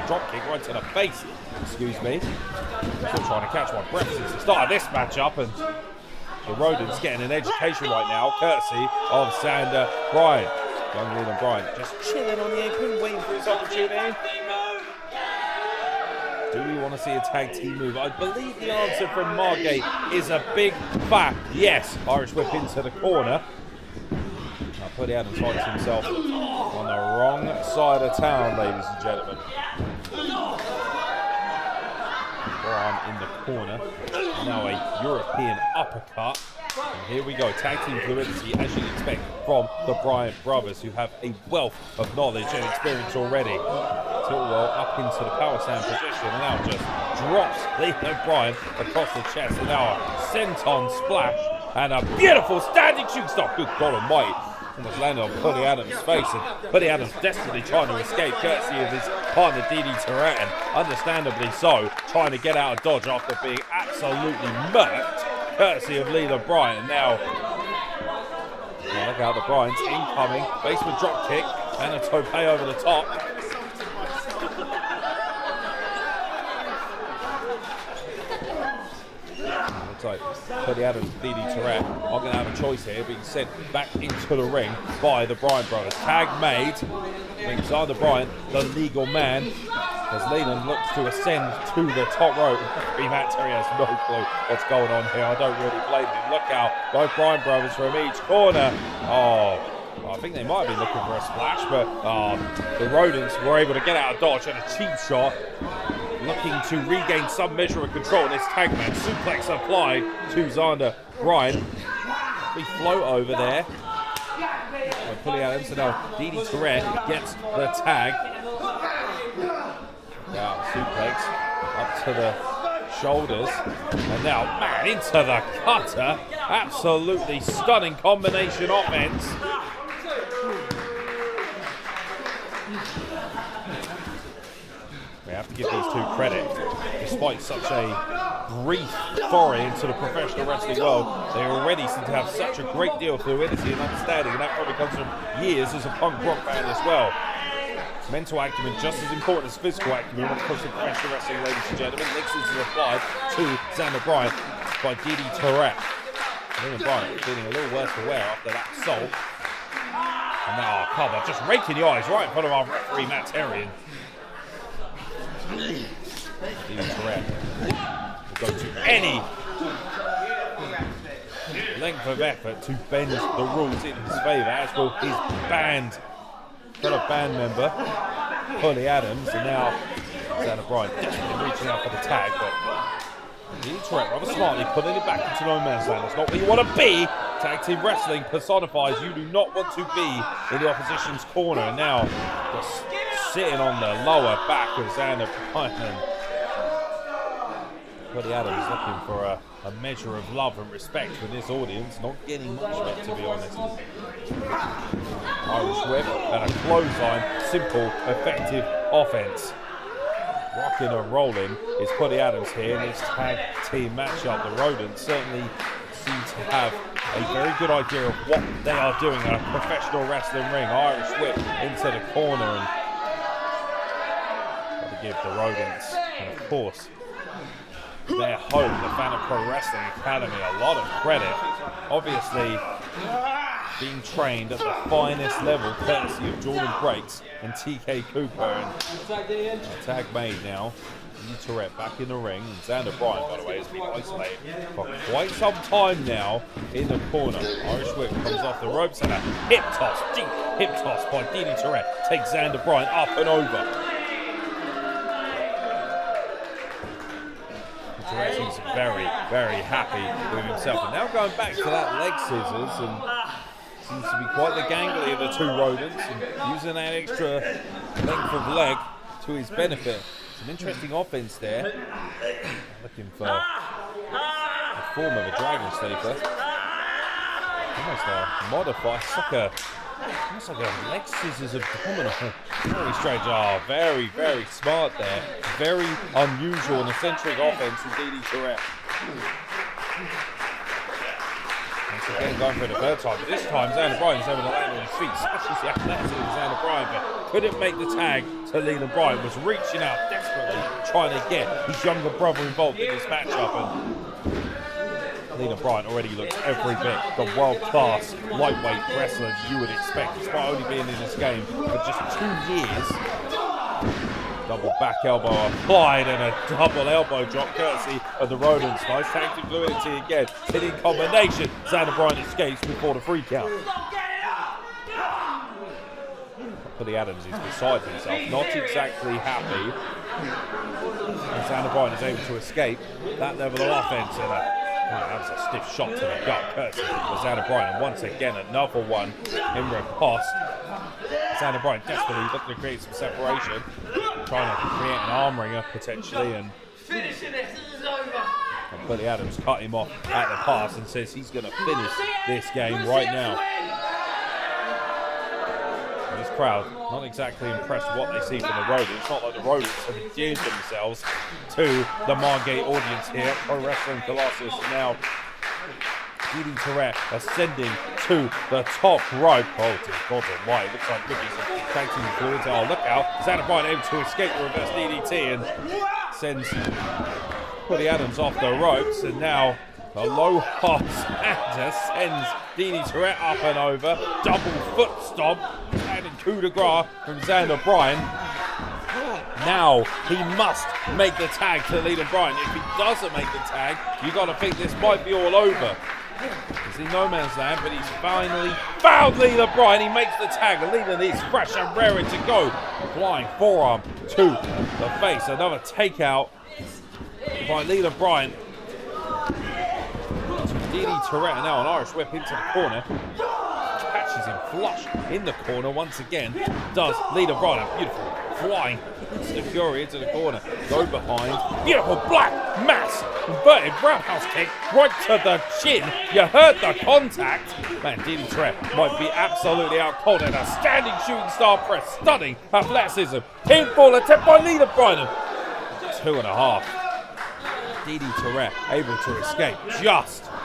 drop kick right to the face. Excuse me. Still trying to catch my breath since the start of this matchup, and the Rodents getting an education right now, courtesy of Xander Bryant. Young Leland Bryant just chilling on the apron, waiting for his opportunity. Do we want to see a tag team move? I believe the answer from Margate is a big fat yes. Irish whip into the corner. Now Putty Adams finds himself on the wrong side of town, ladies and gentlemen. forearm in the corner. Now a European uppercut. And here we go, tag team fluidity, as you'd expect from the Bryant brothers, who have a wealth of knowledge and experience already. Tilwell up into the power stand position, and now just drops Lino Bryant across the chest, and now a senton splash, and a beautiful standing shoot stop. Good God almighty. Almost landed on Puddy Adams' face, and Puddy Adams desperately trying to escape, courtesy of his partner Didi Tourette, and understandably so, trying to get out of dodge after being absolutely murked, courtesy of Lino Bryant. Now look out, the Bryants incoming, basement drop kick, and a tope over the top. Looks like Puddy Adams and Didi Tourette are going to have a choice here, being sent back into the ring by the Bryant brothers. Tag made. Alexander Bryant, the legal man, as Leland looks to ascend to the top rope. Matt Terry has no clue what's going on here. I don't really blame him. Look out, both Bryant brothers from each corner. Oh, I think they might be looking for a splash, but the Rodents were able to get out of dodge and a cheap shot, looking to regain some measure of control. This tag man suplex applied to Xander Bryant. We float over there. Pulling out him, so now Didi Tourette gets the tag. Now suplex up to the shoulders, and now man into the cutter. Absolutely stunning combination offense. We have to give these two credit. Despite such a brief foray into the professional wrestling world, they already seem to have such a great deal of fluidity and understanding, and that probably comes from years as a punk rock fan as well. Mental acumen just as important as physical acumen when it comes to professional wrestling, ladies and gentlemen. Nixon's is applied to Xander Bryant by Didi Tourette. Xander Bryant feeling a little worse for wear after that assault. And now cover, just raking the eyes right in front of our referee, Matt Terrian. Didi Tourette will go to any length of effort to bend the rules in his favour, as will his fellow band member, Puddy Adams, and now Xander Bryant desperately reaching out for the tag, but Didi Tourette rather smartly putting it back into no man's land. That's not where you want to be. Tag team wrestling personifies you do not want to be in the opposition's corner, and now just sitting on the lower back of Xander Bryant. Puddy Adams looking for a measure of love and respect from this audience, not getting much of it, to be honest. Irish whip and a clothesline, simple, effective offense. Rocking and rolling is Puddy Adams here in this tag team matchup. The Rodents certainly seem to have a very good idea of what they are doing in a professional wrestling ring. Irish whip into the corner, and got to give the Rodents, and of course their home, the Fan of Pro Wrestling Academy, a lot of credit. Obviously being trained at the finest level, courtesy of Jordon Breaks and TK Cooper. And a tag made now. Didi Tourette back in the ring, and Xander Bryant, by the way, has been isolated for quite some time now in the corner. Irish whip comes off the ropes, and a hip toss, deep hip toss by Didi Tourette takes Xander Bryant up and over. Tourette seems very, very happy with himself, and now going back to that leg scissors, and seems to be quite the gangly of the two Rodents, and using that extra length of leg to his benefit. Some interesting offense there. Looking for a form of a dragon sleeper. Almost a modified, almost like a leg scissors abdominal. Very strange. Oh, very, very smart there. Very unusual and eccentric offense from Didi Tourette. Once again going for the third time, but this time Xander Bryant is able to land on his feet, smashes the athleticism of Xander Bryant, but couldn't make the tag to Lino Bryant. Was reaching out desperately, trying to get his younger brother involved in this matchup, and Lino Bryant already looks every bit the world-class lightweight wrestler you would expect, despite only being in this game for just 2 years. Double back elbow applied and a double elbow drop courtesy of the Rodents. Nice tag team fluidity again. Hitting combination. Xander Bryant escapes before the free count. Puddy Adams is beside himself, not exactly happy. And Xander Xander Bryant is able to escape that level of offense. And that was a stiff shot to the gut, courtesy of Xander Bryant. And once again, another one in riposte. Xander Bryant desperately looking to create some separation, trying to create an arm ringer potentially, and Billy Adams cut him off at the pass and says he's going to finish this game right now. And this crowd not exactly impressed with what they see from the Rodents. It's not like the Rodents have endeared themselves to the Margate audience here. Pro Wrestling Colossus now leading Tourette, ascending to the top rope. Oh, dear God almighty. Looks like Ricky's thanking the fluids. Oh, look out. Xander Bryant able to escape the reverse DDT and sends Billy Adams off the ropes. And now the low hop Xander sends Dini Tourette up and over. Double foot stomp. And coup de grace from Xander Bryant. Now he must make the tag to Leland Bryant. If he doesn't make the tag, you got to think this might be all over. He's in no man's land, but he's finally found Leland Bryant. He makes the tag, and Leland is fresh and raring to go. Flying forearm to the face. Another takeout by Leland Bryant. Dini Tourette, now an Irish whip into the corner. Catches him flush in the corner once again. Does Leland Bryant a beautiful flying instant fury into the corner. Go behind. Beautiful black mass. Inverted roundhouse kick right to the chin. You heard the contact. Man, Dini Tourette might be absolutely out cold in a standing shooting star press. Stunning athleticism. Pinfall attempt by Leland Bryant. 2.5. Dini Tourette able to escape.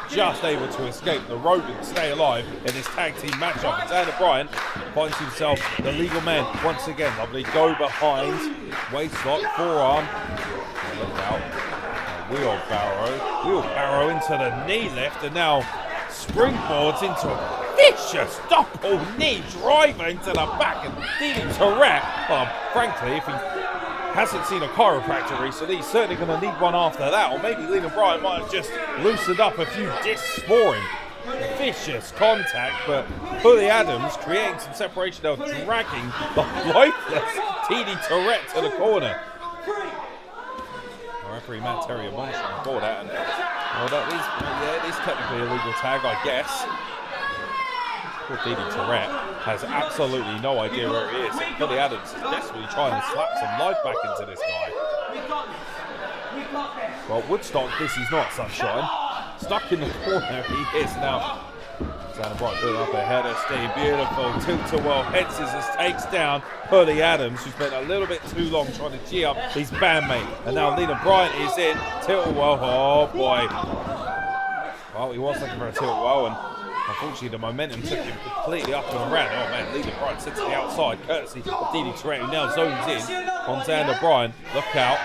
Just able to escape. The Rodents stay alive in this tag team matchup. And Xander Bryant finds himself the legal man once again. Lovely go behind. Waist lock, forearm. Look out. Wheelbarrow into the knee lift. And now springboards into a vicious double knee driver into the back. And Dini Tourette, well, frankly, if he hasn't seen a chiropractor recently, he's certainly going to need one after that. Or maybe Leland Bryant might have just loosened up a few discs for him. Vicious contact, but Billy Adams creating some separation now, dragging the lifeless Dini Tourette to the corner. Referee Matt Terry admonishing for that. And, well, that is, yeah, it is technically a legal tag, I guess. Poor Dini Tourette has absolutely no idea where he is. And Billy Adams is desperately trying to slap some life back into this guy. Well, Woodstock, this is not sunshine. Stuck in the corner, he is now. Xander Bryant building up ahead of Steve. Beautiful tilt-to-well head scissors takes down Billy Adams, who spent a little bit too long trying to gee up his bandmate. And now Leland Bryant is in. Tilt-to-well, oh boy. Well, he was looking for a tilt-to-well, and unfortunately, the momentum took him completely up and around. Oh man, Leland Bryant sits to the outside, courtesy of Dini Tourette, who now zones in on Xander Bryant. Look out.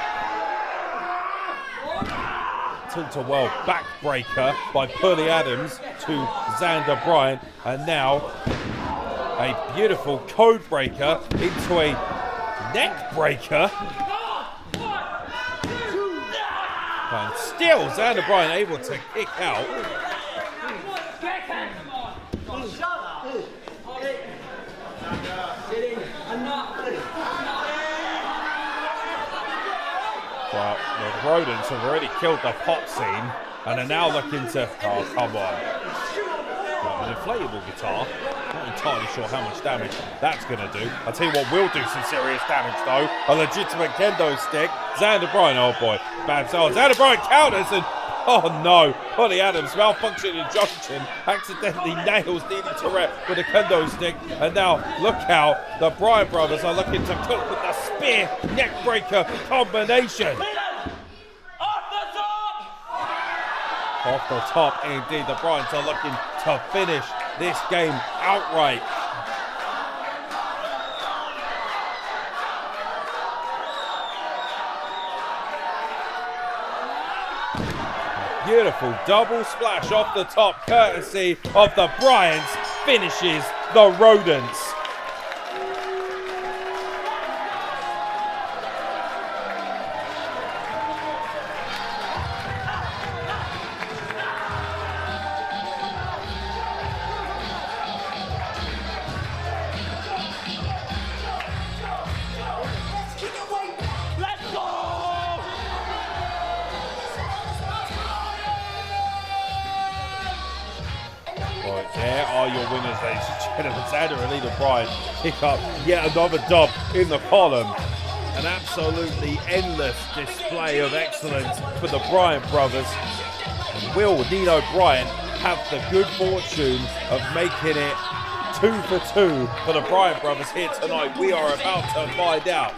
Tilt-a-well backbreaker by Billy Adams to Xander Bryant. And now a beautiful code breaker into a neck breaker. And still Xander Bryant able to kick out. Well, the Rodents have already killed the pop scene and are now looking to... Oh, come on. Well, an inflatable guitar. Not entirely sure how much damage that's going to do. I'll tell you what will do some serious damage, though. A legitimate kendo stick. Xander Bryant, oh boy. Bad sell. Xander Bryant counters and... Oh no, Billy Adams, malfunctioning junction, accidentally nails Dini Tourette with a kendo stick. And now, look out, the Bryant brothers are looking to cook with the spear neckbreaker combination. Off the top, indeed, the Bryants are looking to finish this game outright. Beautiful double splash off the top, courtesy of the Bryants, finishes the Rodents. are your winners, ladies and gentlemen. Xander and Nino Bryant pick up yet another dub in the column. An absolutely endless display of excellence for the Bryant brothers. And will Nino Bryant have the good fortune of making it 2 for 2 for the Bryant brothers here tonight? We are about to find out.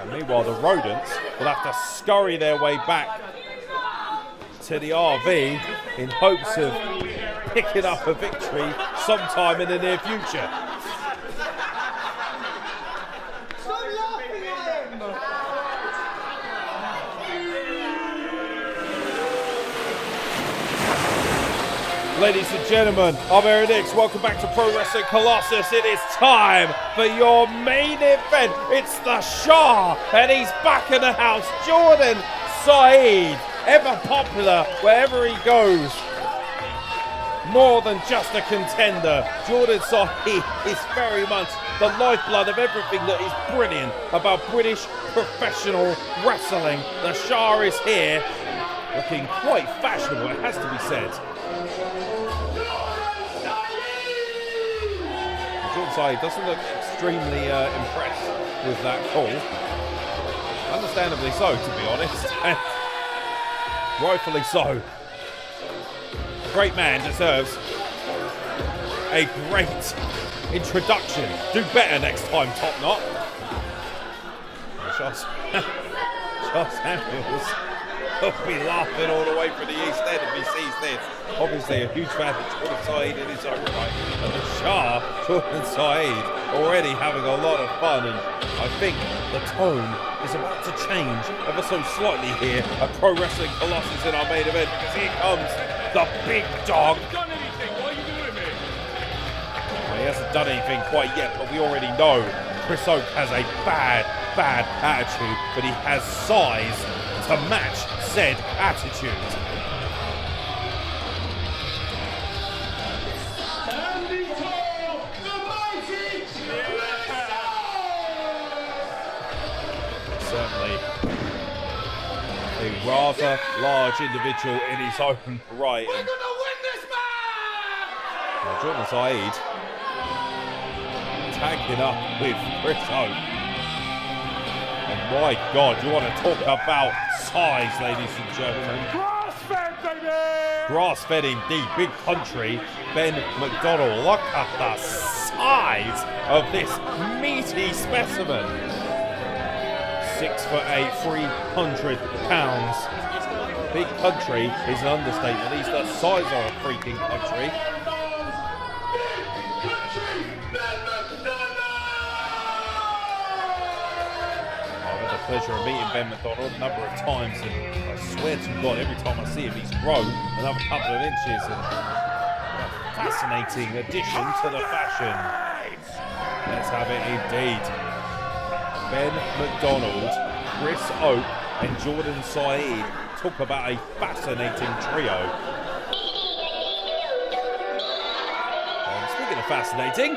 And meanwhile, the Rodents will have to scurry their way back to the RV in hopes of picking up a victory sometime in the near future. Ladies and gentlemen, I'm Amira. Welcome back to Pro Wrestling Colossus. It is time for your main event. It's the Shah, and he's back in the house. Jordon Saeed, ever popular wherever he goes. More than just a contender, Jordon Saeed is very much the lifeblood of everything that is brilliant about British professional wrestling. The Shah is here, looking quite fashionable, it has to be said. Jordon Saeed doesn't look extremely impressed with that call. Understandably so, to be honest. And rightfully so. A great man deserves a great introduction. Do better next time, Top Knot. Charles Samuels will be laughing all the way from the East End if he sees this. Obviously a huge fan of Jordon Saeed in his own right. And the Shah, Jordon Saeed, already having a lot of fun. And I think the tone is about to change ever so slightly here at Pro Wrestling Colossus in our main event, because here comes the big dog. Done anything? What are you doing, man? Well, he hasn't done anything quite yet, but we already know Kris has a bad attitude, but he has size to match said attitude. Certainly a rather large individual in his own right. We're gonna win this match! Jordon Saeed tagging up with Kris. And my God, you want to talk about size, ladies and gentlemen. Grass-fed, baby! Grass-fed indeed, big country. Ben MacDonald, look at the size of this meaty specimen. 6'8", 300 pounds. Big country is an understatement. He's the size of a freaking country. I've had the pleasure of meeting Ben MacDonald a number of times, and I swear to God, every time I see him, he's grown another couple of inches. And a fascinating addition to the fashion. Let's have it indeed. Ben MacDonald, Kris and Jordon Saeed. Talk about a fascinating trio. And speaking of fascinating,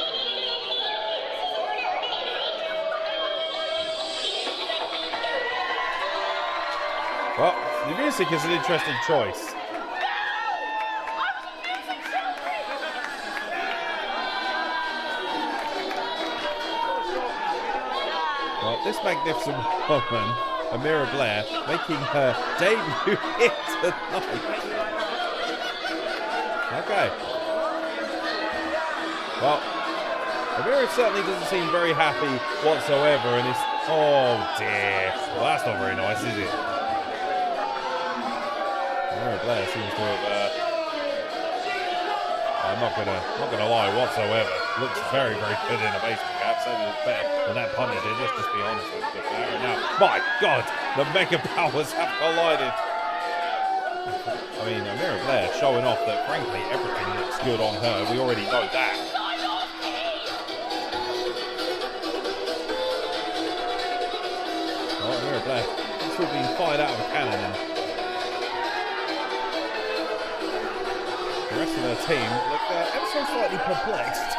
well, the music is an interesting choice. Well, this magnificent woman, Amira Blair, making her debut here tonight. Okay. Well, Amira certainly doesn't seem very happy whatsoever, and it's, oh dear. Well, that's not very nice, is it? Amira Blair seems to have, I'm not gonna lie whatsoever. Looks very, very good in a baseball cap. Certainly looks better than that punter did. Let's just be honest with the player. Now, my God, the mega powers have collided. I mean, Amira Blair showing off that, frankly, everything looks good on her. We already know that. Oh, Amira Blair still being fired out of a cannon. And the rest of their team look ever so slightly perplexed.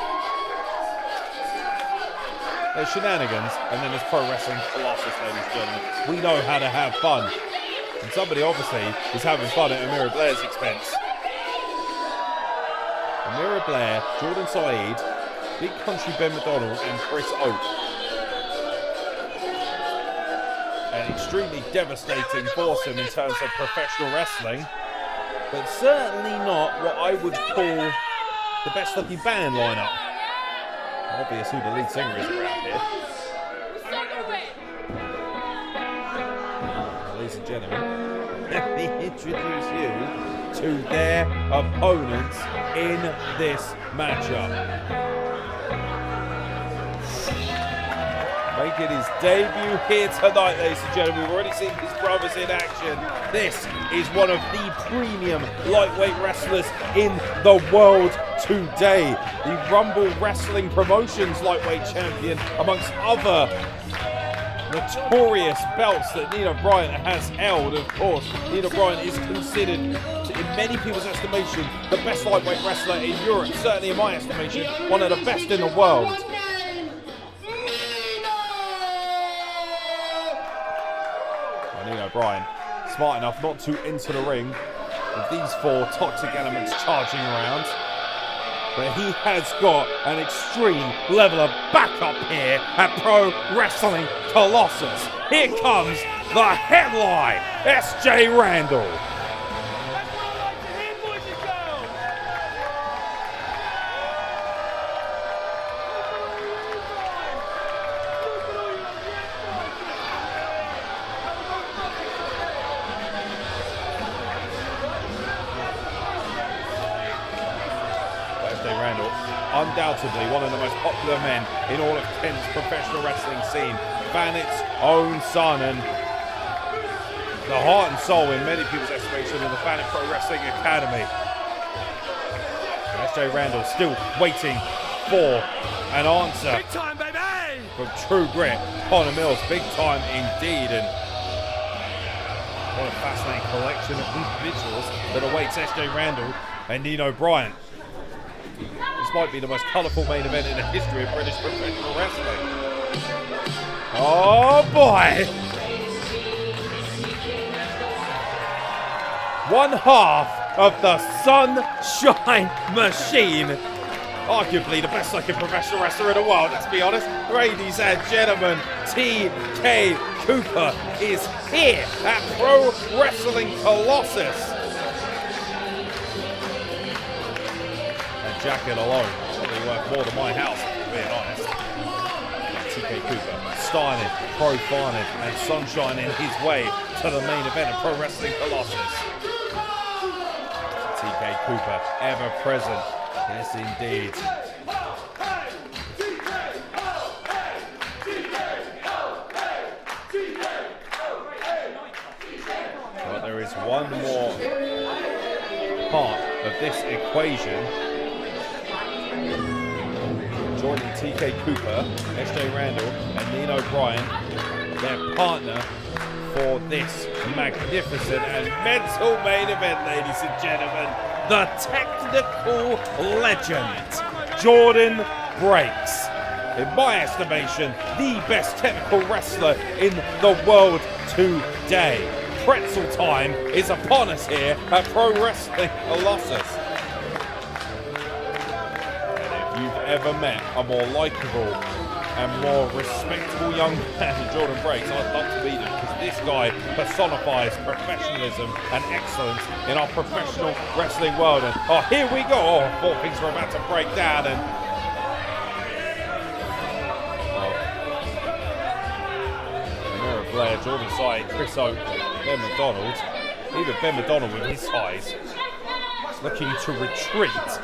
There's shenanigans, and then there's Pro Wrestling Colossus, ladies and gentlemen. We know how to have fun. And somebody obviously is having fun at Amira Blair's expense. Amira, Blair, Jordon, Saeed, Big Country Ben MacDonald, and Kris Oak. An extremely devastating foursome in terms of professional wrestling, but certainly not what I would call the best looking band lineup. Obvious who the lead singer is around here. Ladies and gentlemen, let me introduce you to their opponents in this matchup. Making his debut here tonight, ladies and gentlemen. We've already seen his brothers in action. This is one of the premium lightweight wrestlers in the world today. The Rumble Wrestling Promotions lightweight champion, amongst other notorious belts that Nino Bryant has held. Of course, Nino Bryant is considered, in many people's estimation, the best lightweight wrestler in Europe. Certainly in my estimation, one of the best in the world. Nino Bryant, smart enough not to enter the ring with these four toxic elements charging around. But he has got an extreme level of backup here at Pro Wrestling Colossus. Here comes the headline, SJ Randal. Undoubtedly one of the most popular men in all of Kent's professional wrestling scene. Fanet's own son and the heart and soul in many people's estimation of the Fanet Pro Wrestling Academy. SJ Randal still waiting for an answer. Big time, baby! From True Grit, Connor Mills, big time indeed. And what a fascinating collection of individuals that awaits SJ Randal and Nino Bryant. This might be the most colourful main event in the history of British professional wrestling. Oh boy! One half of the Sunshine Machine. Arguably the best looking professional wrestler in the world, let's be honest. Ladies and gentlemen, TK Cooper is here at Pro Wrestling Colossus. Jacket alone probably worth more than my house, if I'm being honest. TK Cooper styling, profiling and sunshining his way to the main event of Pro Wrestling Colossus. TK Cooper ever present, yes indeed. But there is one more part of this equation. Joining TK Cooper, SJ Randal and Nino Bryant, their partner for this magnificent and mental main event, ladies and gentlemen. The technical legend, Jordon Breaks. In my estimation, the best technical wrestler in the world today. Pretzel time is upon us here at Pro Wrestling Colossus. Ever met a more likeable and more respectable young man than Jordon Breaks, I'd love to meet him, because this guy personifies professionalism and excellence in our professional wrestling world. And oh, here we go. Oh, I thought things were about to break down. And Amira, Blair, Jordan, Saeed, Kris Oak, Ben MacDonald. Even Ben MacDonald with his size looking to retreat.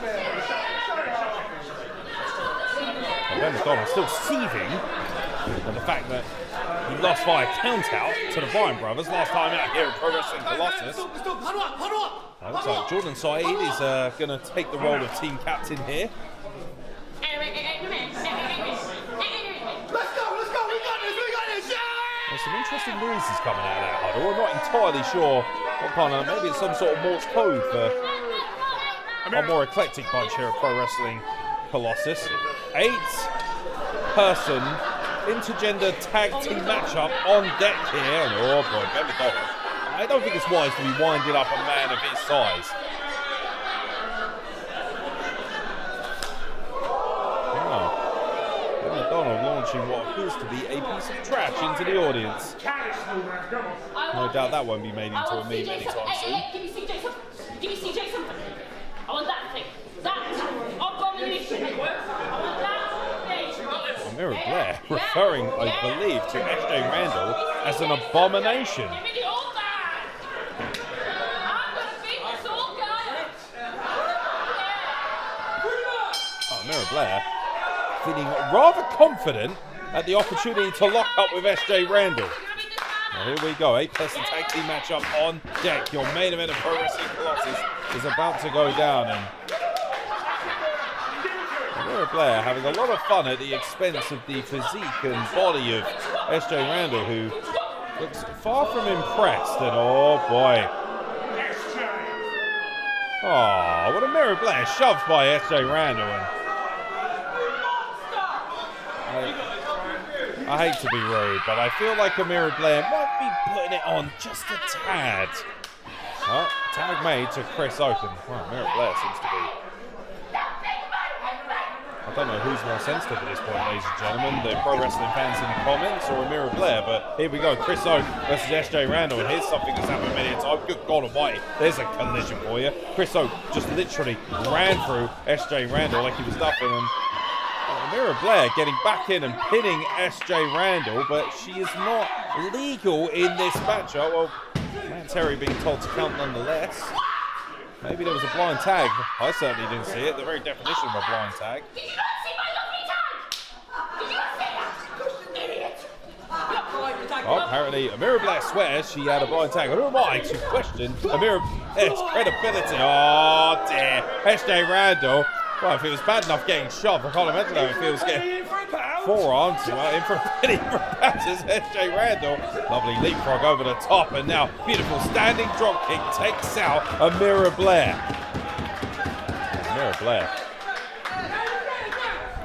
Ben MacDonald still seething on the fact that he lost via count-out to the Bryant brothers last time out here at Pro Wrestling Colossus. Looks like Jordon Saeed is going to take the role of team captain here. There's some interesting noises coming out of that huddle. I'm not entirely sure what kind of, maybe it's some sort of Morse code for a more eclectic bunch here at Pro Wrestling Colossus. 8-person intergender tag team matchup on deck here. And oh boy, Ben MacDonald. I don't think it's wise to be winding up a man of his size. MacDonald launching what appears to be a piece of trash into the audience. No doubt that won't be made into a meme anytime soon. Give me CJ something. Give me CJ something. I want that thing. That abomination. I want that thing. Amira Blair referring, I believe, to SJ Randal as an abomination. Give me the old man. I'm gonna beat this old guy. Amira Blair feeling rather confident at the opportunity to lock up with SJ Randal. Now here we go, 8-person tag team matchup on deck. Your main event of Pro Wrestling Colossus is about to go down, and Amira Blair having a lot of fun at the expense of the physique and body of SJ Randal, who looks far from impressed. And oh boy. Oh, what Amira Blair shoved by SJ Randal. I hate to be rude, but I feel like Amira Blair might be putting it on just a tad. Oh, tag made to Kris Oaken. Well, Amira Blair seems to be... I don't know who's more sensitive at this point, ladies and gentlemen. The pro wrestling fans in the comments or Amira Blair, but here we go. Kris Oaken versus SJ Randal, and here's something that's happened many times. Good God almighty, there's a collision for you. Kris Oaken just literally ran through SJ Randal like he was nothing, and Amira Blair getting back in and pinning SJ Randal, but she is not legal in this matchup. Well, Matt Terry being told to count nonetheless. Maybe there was a blind tag. I certainly didn't see it. The very definition of a blind tag. Did you not see my lovely tag? Did you not see that? Idiot. Oh, apparently Amira Blair swears she had a blind tag. Who am I to question Amira Blair's credibility? Oh dear. SJ Randal. Well, if it was bad enough getting shoved, I can't imagine how it feels getting forearms. Well, in for a penny for passes, SJ Randal. Lovely leapfrog over the top, and now beautiful standing dropkick takes out Amira Blair. Amira Blair.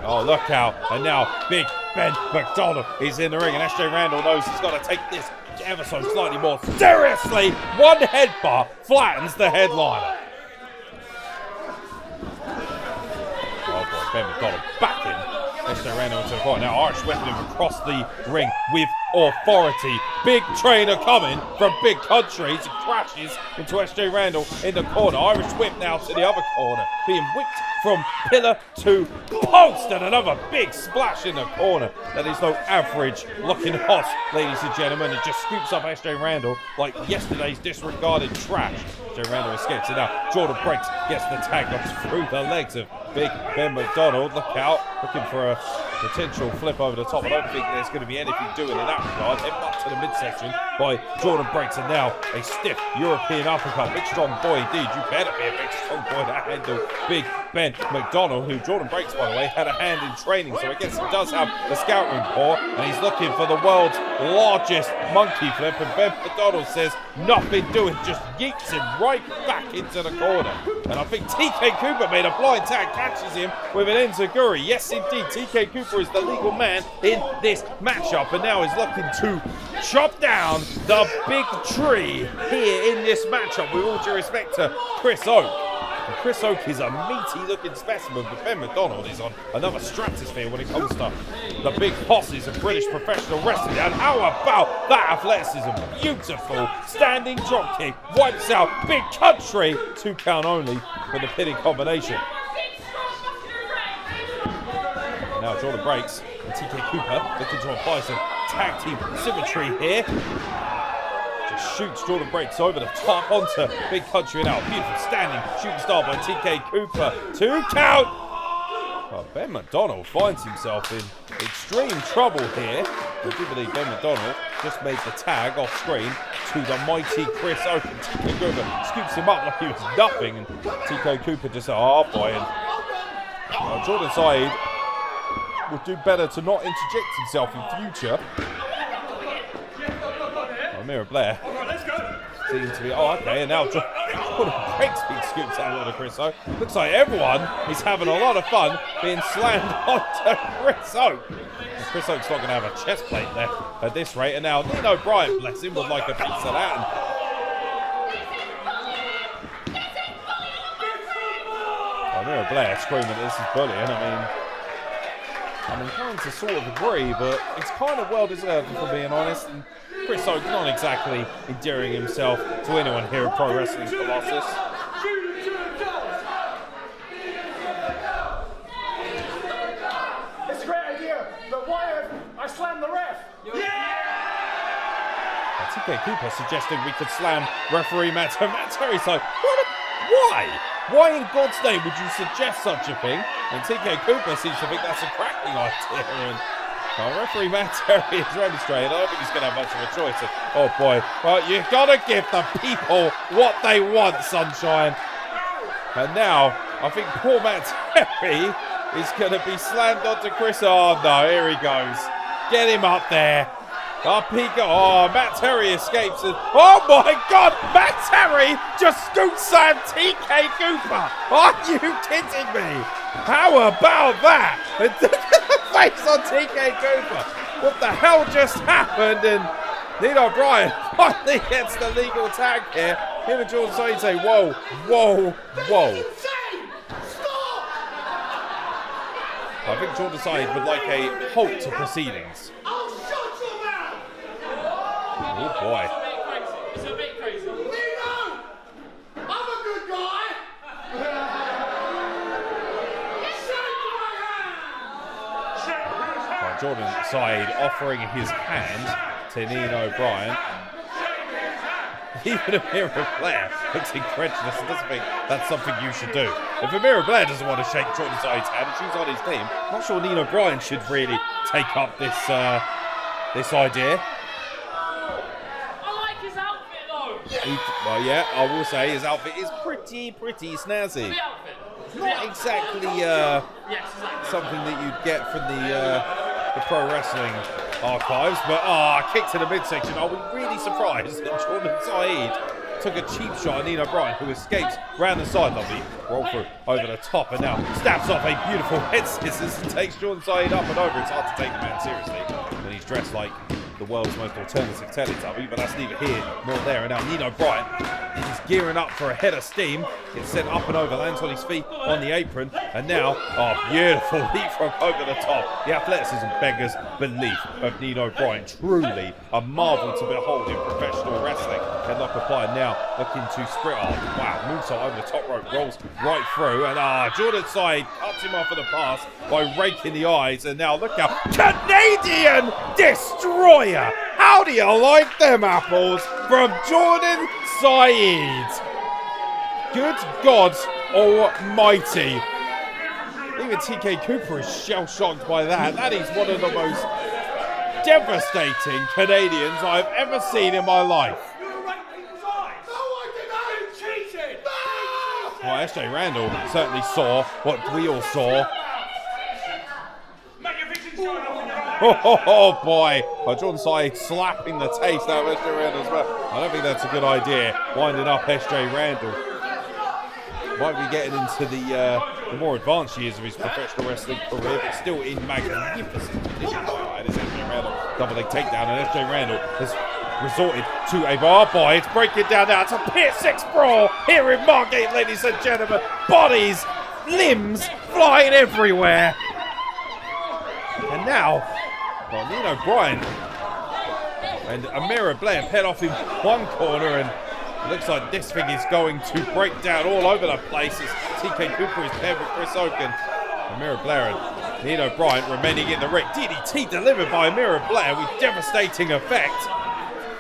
Oh, look out. And now Big Ben MacDonald is in the ring, and SJ Randal knows he's got to take this ever so slightly more seriously. One headbutt flattens the headliner. Ben MacDonald back in. SJ Randal into the corner. Now Irish whipping him across the ring with authority. Big trainer coming from Big Country. He crashes into SJ Randal in the corner. Irish whip now to the other corner. Being whipped from pillar to post. And another big splash in the corner. That is no average looking hoss, ladies and gentlemen. It just scoops up SJ Randal like yesterday's disregarded trash. SJ Randal escapes it now. Jordon breaks, gets the tag, goes through the legs of Big Ben MacDonald. Look out, looking for a potential flip over the top. I don't think there's going to be anything doing in that regard. Headbutt to the midsection by Jordon breaks, and now a stiff European uppercut. Big strong boy indeed. You better be a big strong boy to handle Big Ben MacDonald, who Jordon breaks, by the way, had a hand in training, so I guess he does have the scouting report, and he's looking for the world's largest monkey flip, and Ben MacDonald says nothing doing, just yeets him right back into the corner. And I think TK Cooper made a blind tag, catches him with an enziguri. Yes, indeed, TK Cooper is the legal man in this matchup, and now is looking to chop down the big tree here in this matchup, with all due respect to Kris Oak. And Kris Oak is a meaty-looking specimen, but Ben MacDonald is on another stratosphere when it comes to the big bosses of British professional wrestling. And how about that athleticism? Beautiful standing dropkick, wipes out Big Country. 2 count only for the pinning combination. Now Jordon breaks, and TK Cooper looking to apply some tag team symmetry here. Just shoots Jordon breaks over the top onto Big Country. Now beautiful standing shooting star by TK Cooper. 2 count. Well, Ben MacDonald finds himself in extreme trouble here. I do believe Ben MacDonald just made the tag off screen to the mighty Kris Oak. TK Cooper scoops him up like he was nothing, and TK Cooper just oh boy. And Jordon Saeed would do better to not interject himself in future. Amira Blair seems to be okay, and now Jordon breaks big scoops out of Kris Oak. Looks like everyone is having a lot of fun being slammed onto Kris Oak. And Kris Oak's not going to have a chest plate left at this rate, and now Nino Bryant, bless him, would like a piece of that. And Amira Blair screaming, this is bullying. I mean, I'm inclined to sort of agree, but it's kind of well deserved, if I'm being honest. And Kris Oak not exactly endearing himself to anyone here at Pro Wrestling Colossus. It's a great idea, but why have I slammed the ref? TK Cooper suggesting we could slam referee Matt Terry's like, why? Why in God's name would you suggest such a thing? And TK Cooper seems to think that's a cracking idea. And referee Matt Terry is remonstrating. I don't think he's going to have much of a choice. And, oh boy, well, you've got to give the people what they want, sunshine. And now, I think poor Matt Terry is going to be slammed onto Kris. Oh no, here he goes. Get him up there. Up he goes. Oh, Matt Terry escapes. And, oh my God, Matt Terry just scoot slammed TK Cooper. Are you kidding me? How about that? And look at the face on TK Cooper. What the hell just happened? And Nino Bryant finally gets the legal tag here. Him and Jordon Saeed say, whoa, whoa, whoa. I think Jordon Saeed would like a halt to proceedings. Oh boy. It's a bit crazy. Nino! I'm a good guy! Jordon Saeed offering his hand to Nino Bryant. Even Amira Blair looks incredulous and doesn't think that's something you should do. If Amira Blair doesn't want to shake Jordon Saeed's hand and she's on his team, I'm not sure Nino Bryant should really take up this this idea. Well, yeah, I will say his outfit is pretty snazzy. Not exactly something that you'd get from the pro wrestling archives, but kick to the midsection. Are we really surprised that Jordon Saeed took a cheap shot at Nino Bryant, who escapes round the side? Lovely roll through over the top, and now stabs off a beautiful head scissors and takes Jordon Saeed up and over. It's hard to take the man seriously when he's dressed like the world's most alternative Teletubby, but that's neither here nor there. And now Nino Bryant is gearing up for a head of steam. Gets sent up and over, lands on his feet on the apron, and now, beautiful leapfrog over the top. The athleticism beggars belief of Nino Bryant. Truly a marvel to behold in professional wrestling. Headlock applied now, looking to sprint off. Wow, moonsault over the top rope, rolls right through, and Jordon Saeed cuts him off of the pass by raking the eyes, and now look out, Canadian Destroyer! How do you like them apples from Jordon Saeed? Good God almighty. Even TK Cooper is shell-shocked by that. That is one of the most devastating Canadians I've ever seen in my life. Well, SJ Randal certainly saw what we all saw. Oh boy. Jordon Saeed slapping the taste out of SJ Randal as well. I don't think that's a good idea. Winding up SJ Randal. Might be getting into the more advanced years of his professional wrestling career, but still in magnificent condition. It's SJ Randal. Double leg takedown, and SJ Randal has resorted to a boy. It's breaking down now. It's a Pier 6 brawl here in Margate, ladies and gentlemen. Bodies, limbs flying everywhere. And now, Nino Bryant and Amira Blair head off in one corner, and it looks like this thing is going to break down all over the place as TK Cooper is paired with Kris Oak, and Amira Blair and Nino Bryant remaining in the ring. DDT delivered by Amira Blair with devastating effect.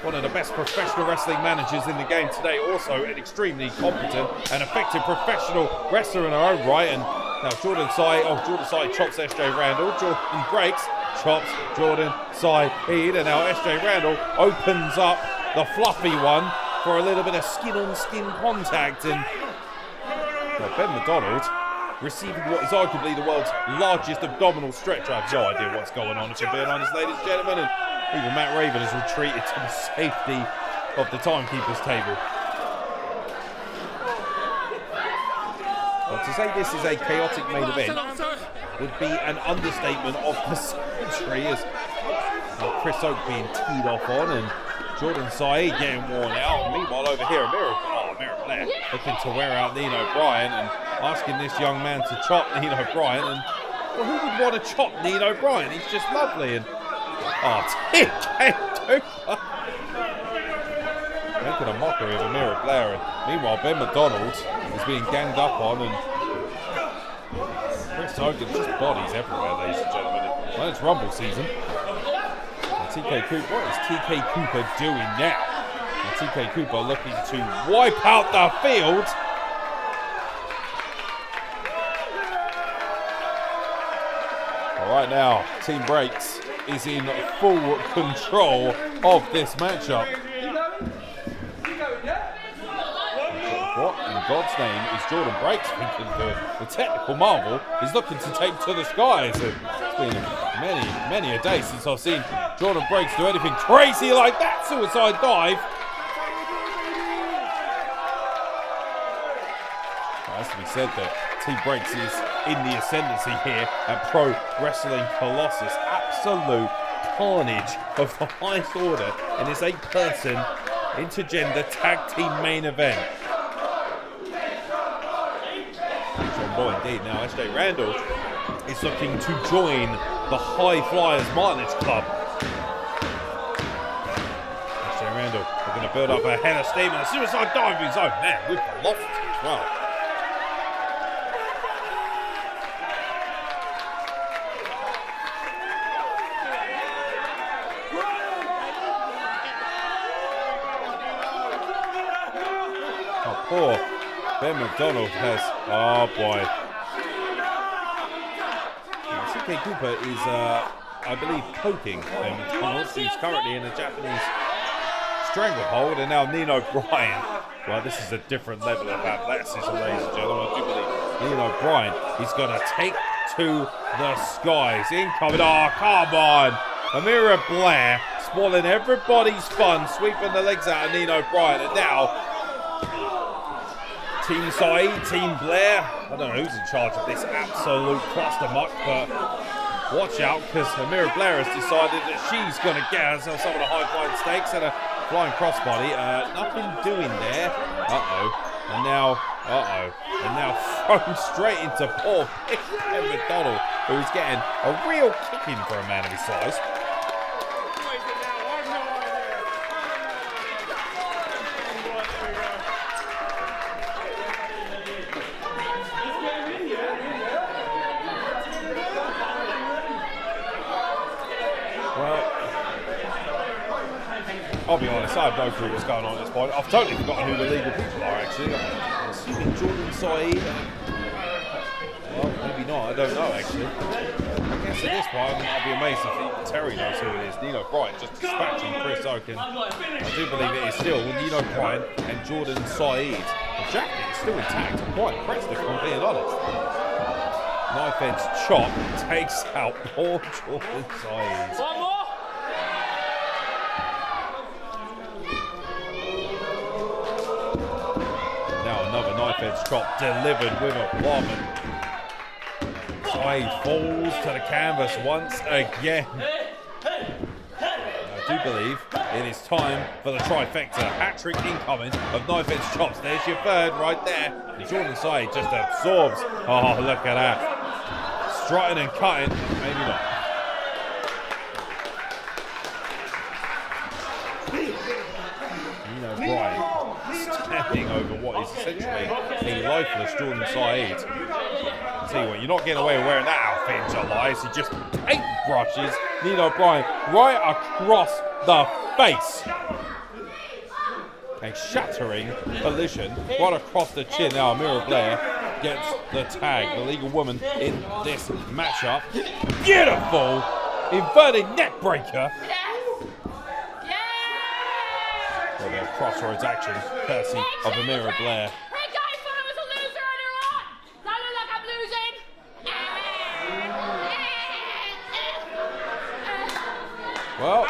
One of the best professional wrestling managers in the game today, also an extremely competent and effective professional wrestler in her own right. And now Jordon Saeed chops SJ Randal. Jordon breaks, chops Jordon Saeed, and now SJ Randal opens up the fluffy one for a little bit of skin-on-skin contact. And Ben MacDonald receiving what is arguably the world's largest abdominal stretch. I have no idea what's going on, if you're being honest, ladies and gentlemen. And even Matt Raven has retreated to the safety of the timekeeper's table. Well, to say this is a chaotic main event would be an understatement of the century, as Kris Oak being teed off on and Jordon Saeed getting worn out. Meanwhile, over here, Amira Blair looking to wear out Nino Bryant and asking this young man to chop Nino Bryant. And Well, who would want to chop Nino Bryant? He's just lovely. And TK Cooper making a mockery of Amira, Blair. And meanwhile, Ben MacDonald is being ganged up on, and Kris Hogan, just bodies everywhere, ladies and gentlemen. Well, it's Rumble season. And TK Cooper, what is TK Cooper doing now? And TK Cooper looking to wipe out the field. Right now, Team Breaks is in full control of this matchup. What in God's name is Jordon Breaks thinking the technical marvel is looking to take to the skies? It's been many a day since I've seen Jordon Breaks do anything crazy like that. Suicide dive. It has to be said that Team Breaks is in the ascendancy here at Pro Wrestling Colossus. Absolute carnage of the highest order in this 8-person intergender tag team main event. John Boy indeed. Now SJ Randal is looking to join the High Flyers Mileage Club. SJ Randal are going to build up a head of steam and a suicide diving zone. Man, with velocity as well. Poor Ben MacDonald has, oh boy. TK Cooper is, I believe, poking Ben MacDonald. He's currently in a Japanese stranglehold, and now Nino Bryant. Well, this is a different level of athleticism, ladies and gentlemen. I do believe Nino Bryant is going to take to the skies. Incoming, oh, come on. Amira Blair spoiling everybody's fun, sweeping the legs out of Nino Bryant, and now Team Saeed, Team Blair. I don't know who's in charge of this absolute clustermuck, but watch out, because Amira Blair has decided that she's going to get herself some of the high-flying stakes and a flying crossbody. Nothing doing there. And now thrown straight into poor Ben MacDonald, who's getting a real kicking for a man of his size. I'll be honest, I have no clue what's going on at this point. I've totally forgotten who the legal people are, actually. I'm assuming Jordon, Saeed. Well, maybe not, I don't know, actually. I guess at this point, I'll be amazed if Terry knows who it is. Nino Bryant just dispatching Kris Hogan. I do believe it is still Nino Bryant and Jordon Saeed. The jacket is still intact. I'm quite impressed, if I'm being honest. Knife edge chop takes out poor Jordon Saeed. One more. Another knife edge chop delivered with a plum. Saeed falls to the canvas once again. I do believe it is time for the trifecta. Hat-trick incoming of knife edge chops. There's your third right there. And Jordon Saeed just absorbs. Oh, look at that. Strutting and cutting. Maybe not. Nino Bryant standing over what is essentially a lifeless Jordon Saeed. Tell you what, you're not getting away with wearing that outfit in July. He just paintbrushes Nino Bryant right across the face. A shattering collision right across the chin. Now Amira Blair gets the tag. The legal woman in this matchup. Beautiful inverted neck breaker. Crossroads action, courtesy of Amira Blair. Hey guys, thought I was a loser earlier on. Do I look like I'm losing? Well,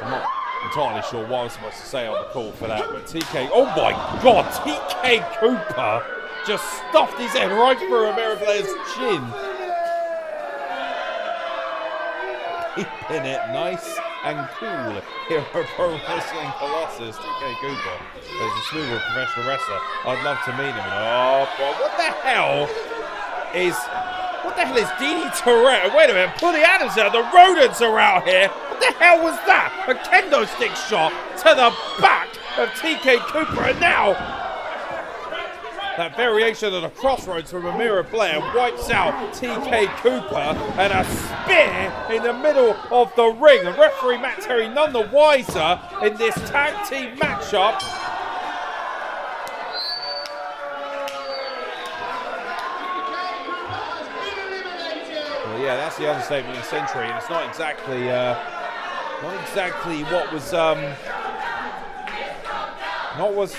I'm not entirely sure what I was supposed to say on the call for that, but TK, oh my God, TK Cooper just stuffed his head right through Amira Blair's chin. Keeping it nice and cool here at Pro Wrestling Colossus. TK Cooper is a smooth professional wrestler. I'd love to meet him. Oh, boy, what the hell is What the hell is Dini Tourette? Wait a minute, Pully Adams out. The Rodents are out here. What the hell was that? A kendo stick shot to the back of TK Cooper, and now that variation of the crossroads from Amira Blair wipes out TK Cooper, and a spear in the middle of the ring. And referee Matt Terry none the wiser in this tag team matchup. Well, yeah, that's the understatement of the century, and it's not exactly what was.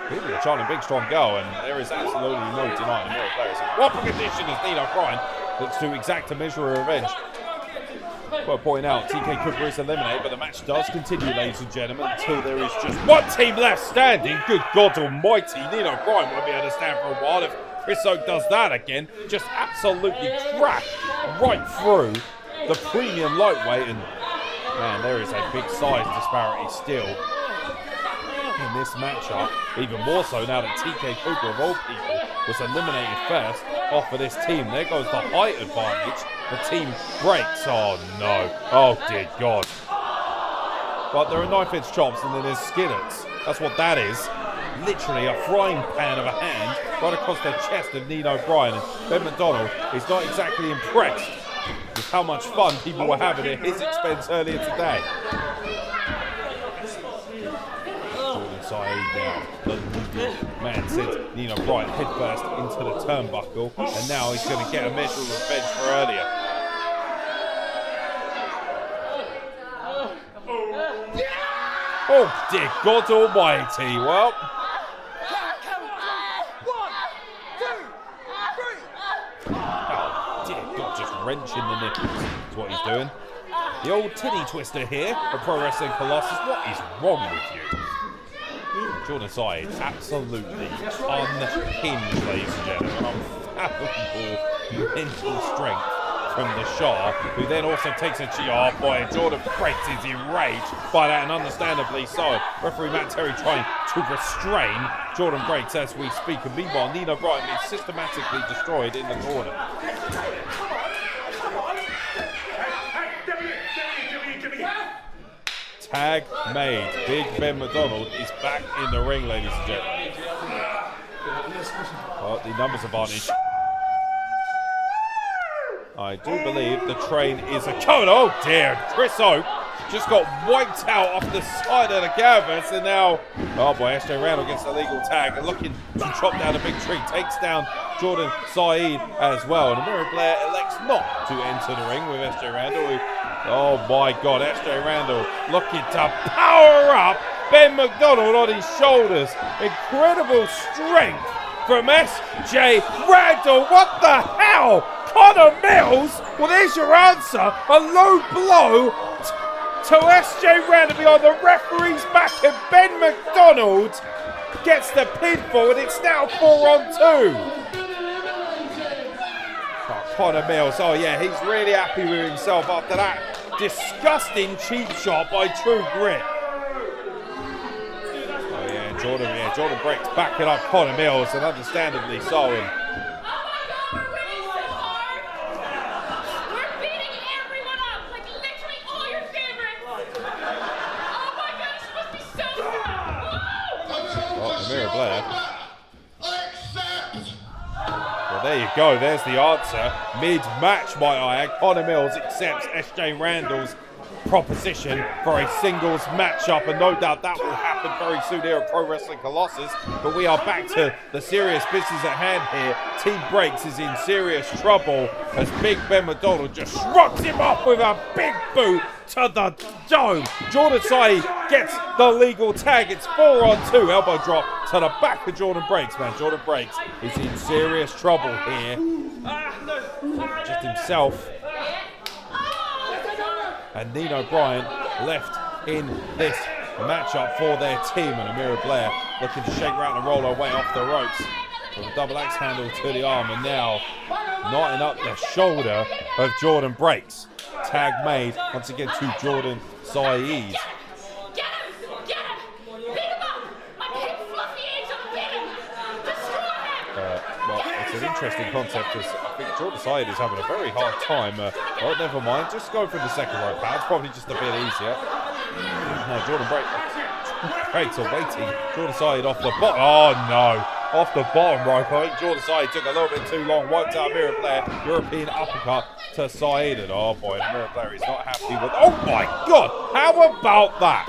People are trying a big, strong go, and there is absolutely no denying Amira Blair is in whopping condition as Nino Bryant looks to exact a measure of revenge. Well, point out, TK Cooper is eliminated, but the match does continue, ladies and gentlemen, until there is just one team left standing. Good God almighty, Nino Bryant won't be able to stand for a while if Kris does that again. Just absolutely crack right through the premium lightweight, and man, there is a big size disparity still in this matchup, even more so now that TK Cooper, of all people, was eliminated first off of this team. There goes the height advantage. The team breaks. Oh no. Oh dear God. But there are knife-edge chops and then there's skillets. That's what that is. Literally a frying pan of a hand right across the chest of Nino Bryant. And Ben MacDonald is not exactly impressed with how much fun people were having at his expense earlier today. Saeed now. The man sent Nino Bryant headfirst into the turnbuckle, and now he's going to get a measure of revenge for earlier. Oh dear God almighty. Well, oh dear God, just wrenching the nipples is what he's doing. The old titty twister here of Pro Wrestling Colossus. What is wrong with you? Jordon Saeed absolutely unhinged, ladies and gentlemen. Unfathomable mental strength from the Shah, who then also takes a oh boy, Jordon breaks his enraged by that, and understandably so. Referee Matt Terry trying to restrain. Jordon breaks as we speak, and meanwhile Nino Bryant is systematically destroyed in the corner. Tag made. Big Ben MacDonald is back in the ring, ladies and gentlemen. Oh, the numbers advantage. I do believe the train is a code. Oh dear, Kris just got wiped out off the side of the canvas, and now, oh boy, SJ Randal gets the legal tag and looking to chop down a big tree, takes down Jordon Saeed as well. And Amira Blair elects not to enter the ring with SJ Randal, who, oh my God, SJ Randal looking to power up Ben MacDonald on his shoulders. Incredible strength from SJ Randal. What the hell? Connor Mills? Well, there's your answer. A low blow to SJ Randal behind the referee's back, and Ben MacDonald gets the pinfall, and it's now 4-on-2. Oh, Connor Mills, oh yeah, he's really happy with himself after that disgusting cheap shot by True Grit. Oh yeah, Jordon breaks backing up Connor Mills, and understandably so. And Amira Blair. Well, there you go. There's the answer. Mid-match, might I add, Connor Mills accepts SJ Randal's proposition for a singles matchup, and no doubt that will happen very soon here at Pro Wrestling Colossus. But we are back to the serious business at hand here. Team Breaks is in serious trouble as Big Ben MacDonald just shrugs him off with a big boot to the dome. Jordon Saeed gets the legal tag. It's 4-on-2. Elbow drop to the back of Jordon Breaks, man. Jordon Breaks is in serious trouble here. Just himself and Nino Bryant left in this matchup for their team, and Amira Blair looking to shake, rattle and roll her way off the ropes with a double axe handle to the arm, and now knotting up the shoulder of Jordon Breaks. Tag made once again to Jordon Saeed. Get him! Beat him up! My big fluffy angel, beat him! Destroy him! Well, it's a an interesting concept because I think Jordon Saeed is having a very hard time. Oh, never mind. Just go for the second rope pad. It's probably just a bit easier. No, Jordan breaks are waiting. Jordon Saeed off the bottom. Oh, no. Off the bottom rope. I think Jordon Saeed took a little bit too long. Wiped out Amira Blair. European uppercut to Saeed. And oh, boy, Amira Blair is not happy with... Oh, my God. How about that?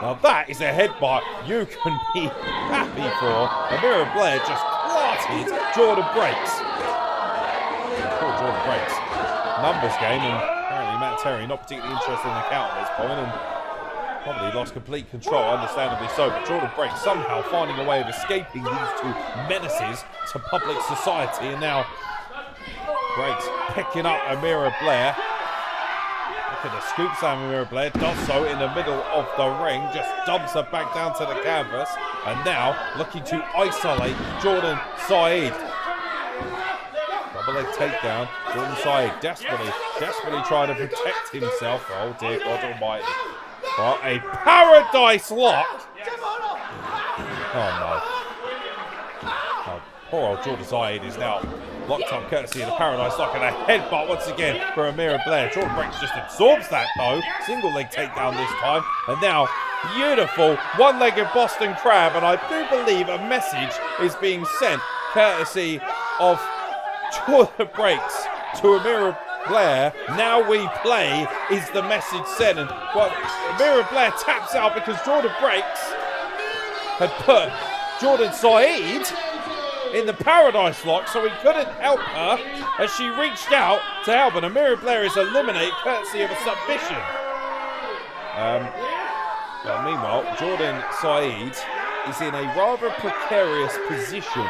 Now, that is a headbutt you can be happy for. Amira Blair just clarted Jordon breaks. Poor Jordon breaks. Numbers game, and apparently Matt Terry not particularly interested in the count at this point, and probably lost complete control, understandably so. But Jordon breaks somehow finding a way of escaping these two menaces to public society, and now breaks picking up Amira Blair. Look at the scoop slam. Amira Blair does so in the middle of the ring, just dumps her back down to the canvas, and now looking to isolate Jordon Saeed. Double leg takedown. Jordon Saeed desperately trying to protect himself. Oh dear God Almighty! Well, a paradise lock. Oh no! Oh, poor old Jordon Saeed is now locked up courtesy of the paradise lock, and a headbutt once again for Amira Blair. Jordon breaks just absorbs that though. Single leg takedown this time, and now beautiful one-legged Boston Crab, and I do believe a message is being sent courtesy of Jordon breaks to Amira Blair. Now we play is the message sent, and well, Amira Blair taps out because Jordon breaks had put Jordon Saeed in the paradise lock, so he couldn't help her as she reached out to help, and Amira Blair is eliminated courtesy of a submission. Well, meanwhile, Jordon Saeed is in a rather precarious position.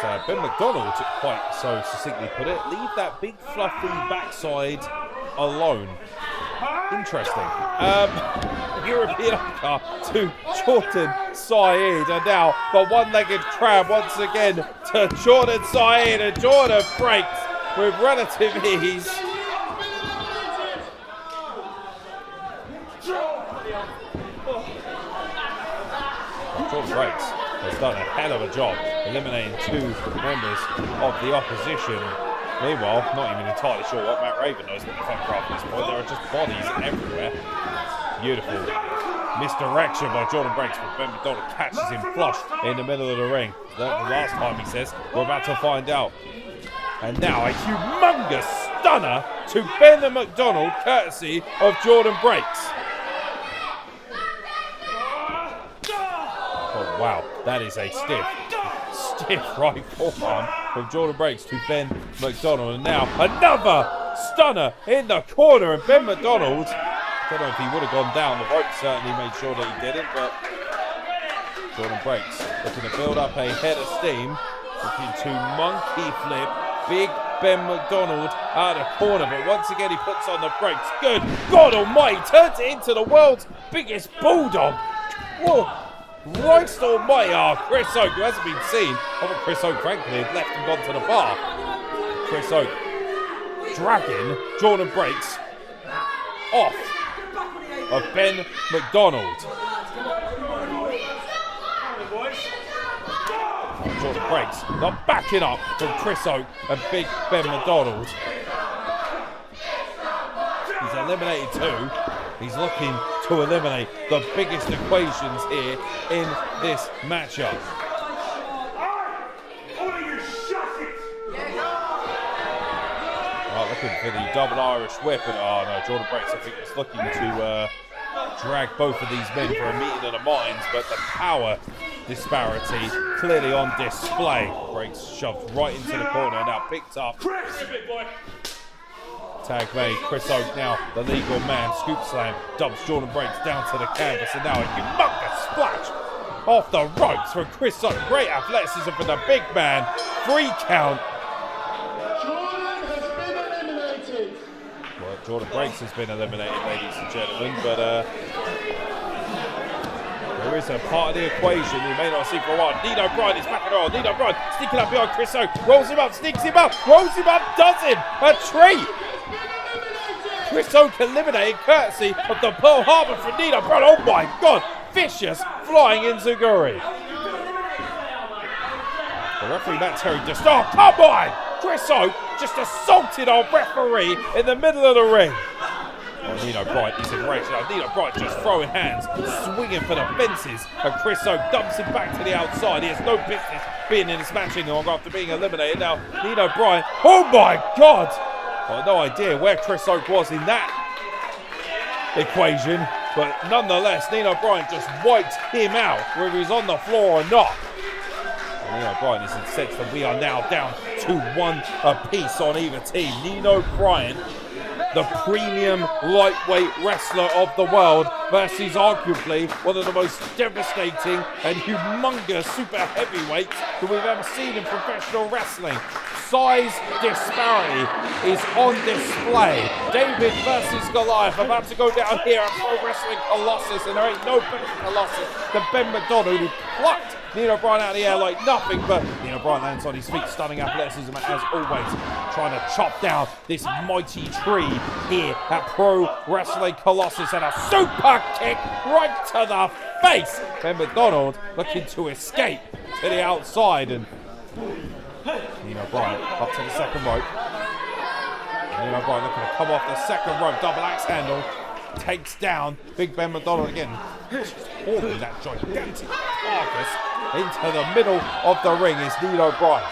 As Ben MacDonald quite so succinctly put it, leave that big fluffy backside alone. Interesting. European uppercut to Jordon Saeed, and now the one-legged crab once again to Jordon Saeed, and Jordon breaks with relative ease. Jordon breaks has done a hell of a job eliminating two members of the opposition. Meanwhile, not even entirely sure what Matt Raven knows about the photograph at this point. There are just bodies everywhere. Beautiful misdirection by Jordon breaks, but Ben MacDonald catches him flush in the middle of the ring. That's the last time, he says. We're about to find out. And now a humongous stunner to Ben MacDonald, courtesy of Jordon breaks. Oh wow, that is a stiff right forearm from Jordon breaks to Ben MacDonald, and now another stunner in the corner, and Ben MacDonald, I don't know if he would have gone down, the rope certainly made sure that he didn't, but Jordon breaks looking to build up a head of steam, looking to monkey flip big Ben MacDonald out of the corner, but once again he puts on the brakes. Good God Almighty, turns it into the world's biggest bulldog. Whoa. Christ Almighty, Chris Oak, who hasn't been seen. I thought Chris Oak, frankly, had left and gone to the bar. Chris Oak dragging Jordon breaks off of Ben MacDonald. Jordon breaks not backing up from Chris Oak and big Ben MacDonald. He's eliminated two. He's looking to eliminate the biggest equations here in this matchup. Right, looking for the double Irish whip, and oh no, Jordon breaks, I think, is looking to drag both of these men for a meeting of the minds, but the power disparity clearly on display. Breaks shoved right into the corner, now picked up. Tag made, Chris Oak now the legal man, scoop slam, dumps Jordon breaks down to the canvas, and now a humongous splash off the ropes from Chris Oak. Great athleticism from the big man, 3 count. Jordon has been eliminated. Well, Jordon breaks has been eliminated, ladies and gentlemen, but there is a part of the equation you may not see for a while. Nino Bryant is back and on. Nino Bryant sneaking up behind Chris Oak, rolls him up, sneaks him up, rolls him up, does him a treat. Kris Oak eliminated courtesy of the Pearl Harbor from Nino Bryant. Oh my God, vicious flying enziguri. The referee Matt Terry just, oh come on! Kris Oak just assaulted our referee in the middle of the ring. Oh, Nino Bryant is enraged now. Nino Bryant just throwing hands, swinging for the fences, and Kris Oak dumps him back to the outside. He has no business being in this match any longer after being eliminated. Now, Nino Bryant, oh my God! I have no idea where Kris Oak was in that equation, but nonetheless, Nino Bryant just wiped him out, whether he's on the floor or not. Nino Bryant is incensed that we are now down to 1 apiece on either team. Nino Bryant, the premium lightweight wrestler of the world, versus arguably one of the most devastating and humongous super heavyweights that we've ever seen in professional wrestling. Size disparity is on display. David versus Goliath about to go down here at Pro Wrestling Colossus, and there ain't no better Colossus than Ben MacDonald, who plucked Nino Bryant out of the air like nothing, but Nino Bryant lands on his feet, stunning athleticism as always, trying to chop down this mighty tree here at Pro Wrestling Colossus, and a super kick right to the face. Ben MacDonald looking to escape to the outside, and Nino Bryant up to the second rope. Nino Bryant looking to come off the second rope, double axe handle, takes down Big Ben MacDonald again, just holding that gigantic carcass into the middle of the ring is Nino Bryant.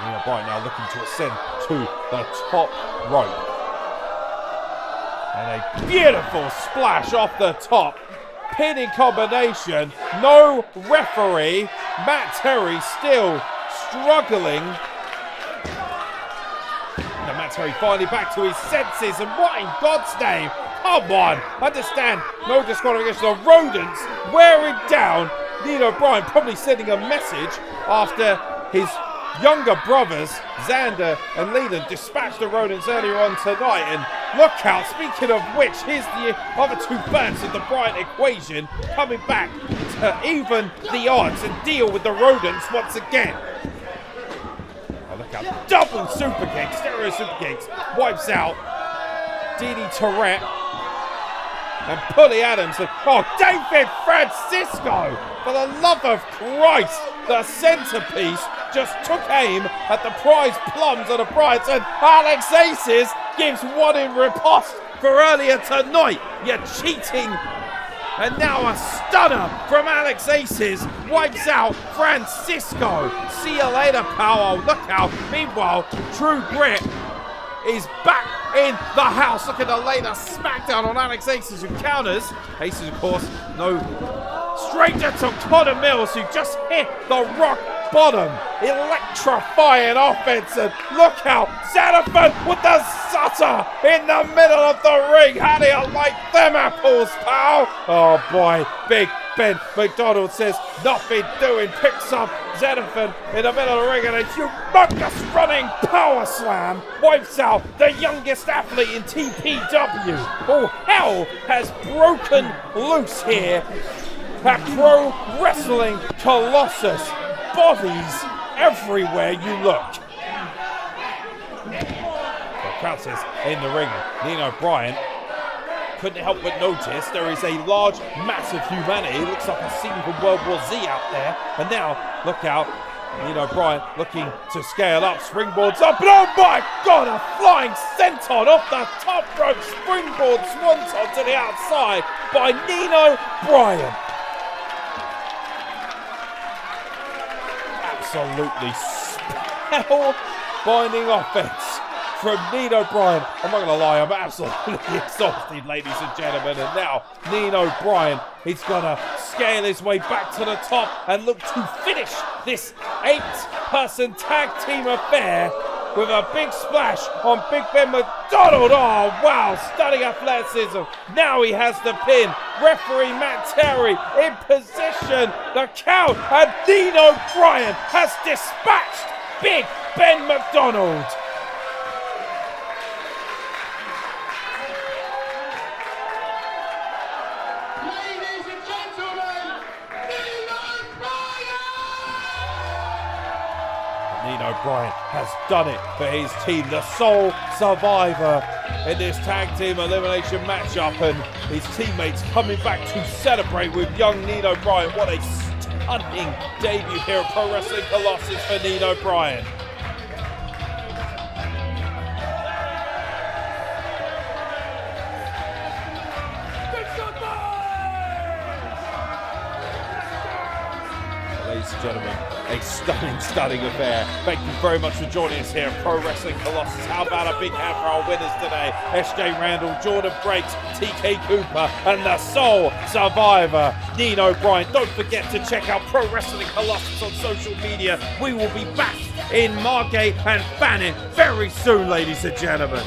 Nino Bryant now looking to ascend to the top rope. And a beautiful splash off the top. Pinning combination. No referee. Matt Terry still struggling. Now Matt Terry finally back to his senses, and what in God's name? Come on, understand, no disqualification. The Rodents wearing down Nino Bryant, probably sending a message after his younger brothers, Xander and Leland, dispatched the Rodents earlier on tonight. And look out, speaking of which, here's the other 2/3 of the Bryant equation coming back to even the odds and deal with the Rodents once again. Oh, look out, double super kicks, stereo super kicks, wipes out Didi Tourette and Pulley Adams. And, oh, David Francisco, for the love of Christ, the centerpiece just took aim at the prize plums of the Bryants, and Alex Aces gives one in riposte for earlier tonight. You're cheating. And now a stunner from Alex Aces wipes out Francisco. See you later, pal. Look out. Meanwhile, True Grit is back in the house. Look at the later smackdown on Alex Aces, who counters. Aces, of course, no stranger to Connor Mills, who just hit the rock bottom. Electrifying offense, and look out, Xenothan with the Sutter in the middle of the ring. How do you like them apples, pal? Oh boy, Big Ben MacDonald says nothing doing, picks up Xenothan in the middle of the ring, and a humongous running power slam wipes out the youngest athlete in TPW. Oh, hell has broken loose here at Pro Wrestling Colossus. Bodies everywhere you look. The crowd says in the ring, Nino Bryant couldn't help but notice there is a large mass of humanity. It looks like a scene from World War Z out there. And now, look out, Nino Bryant looking to scale up, springboards up, and oh my God, a flying senton off the top rope, springboard swanton to the outside by Nino Bryant. Absolutely spell-binding offense from Nino Bryant. I'm not going to lie, I'm absolutely exhausted, ladies and gentlemen. And now Nino Bryant is going to scale his way back to the top and look to finish this 8-person tag team affair with a big splash on Big Ben MacDonald. Oh, wow, stunning athleticism. Now he has the pin. Referee Matt Terry in position. The count, and Nino Bryant has dispatched Big Ben MacDonald. Ladies and gentlemen, Nino Bryant! Nino Bryant has done it for his team. The sole survivor in this tag team elimination matchup, and his teammates coming back to celebrate with young Nino Bryant. What a stunning debut here at Pro Wrestling Colossus for Nino Bryant. Ladies and gentlemen, a stunning affair. Thank you very much for joining us here at Pro Wrestling Colossus. How about a big hand for our winners today? SJ Randal, Jordon Breaks, TK Cooper, and the sole survivor, Nino Bryant. Don't forget to check out Pro Wrestling Colossus on social media. We will be back in Margate and Fannin very soon, ladies and gentlemen.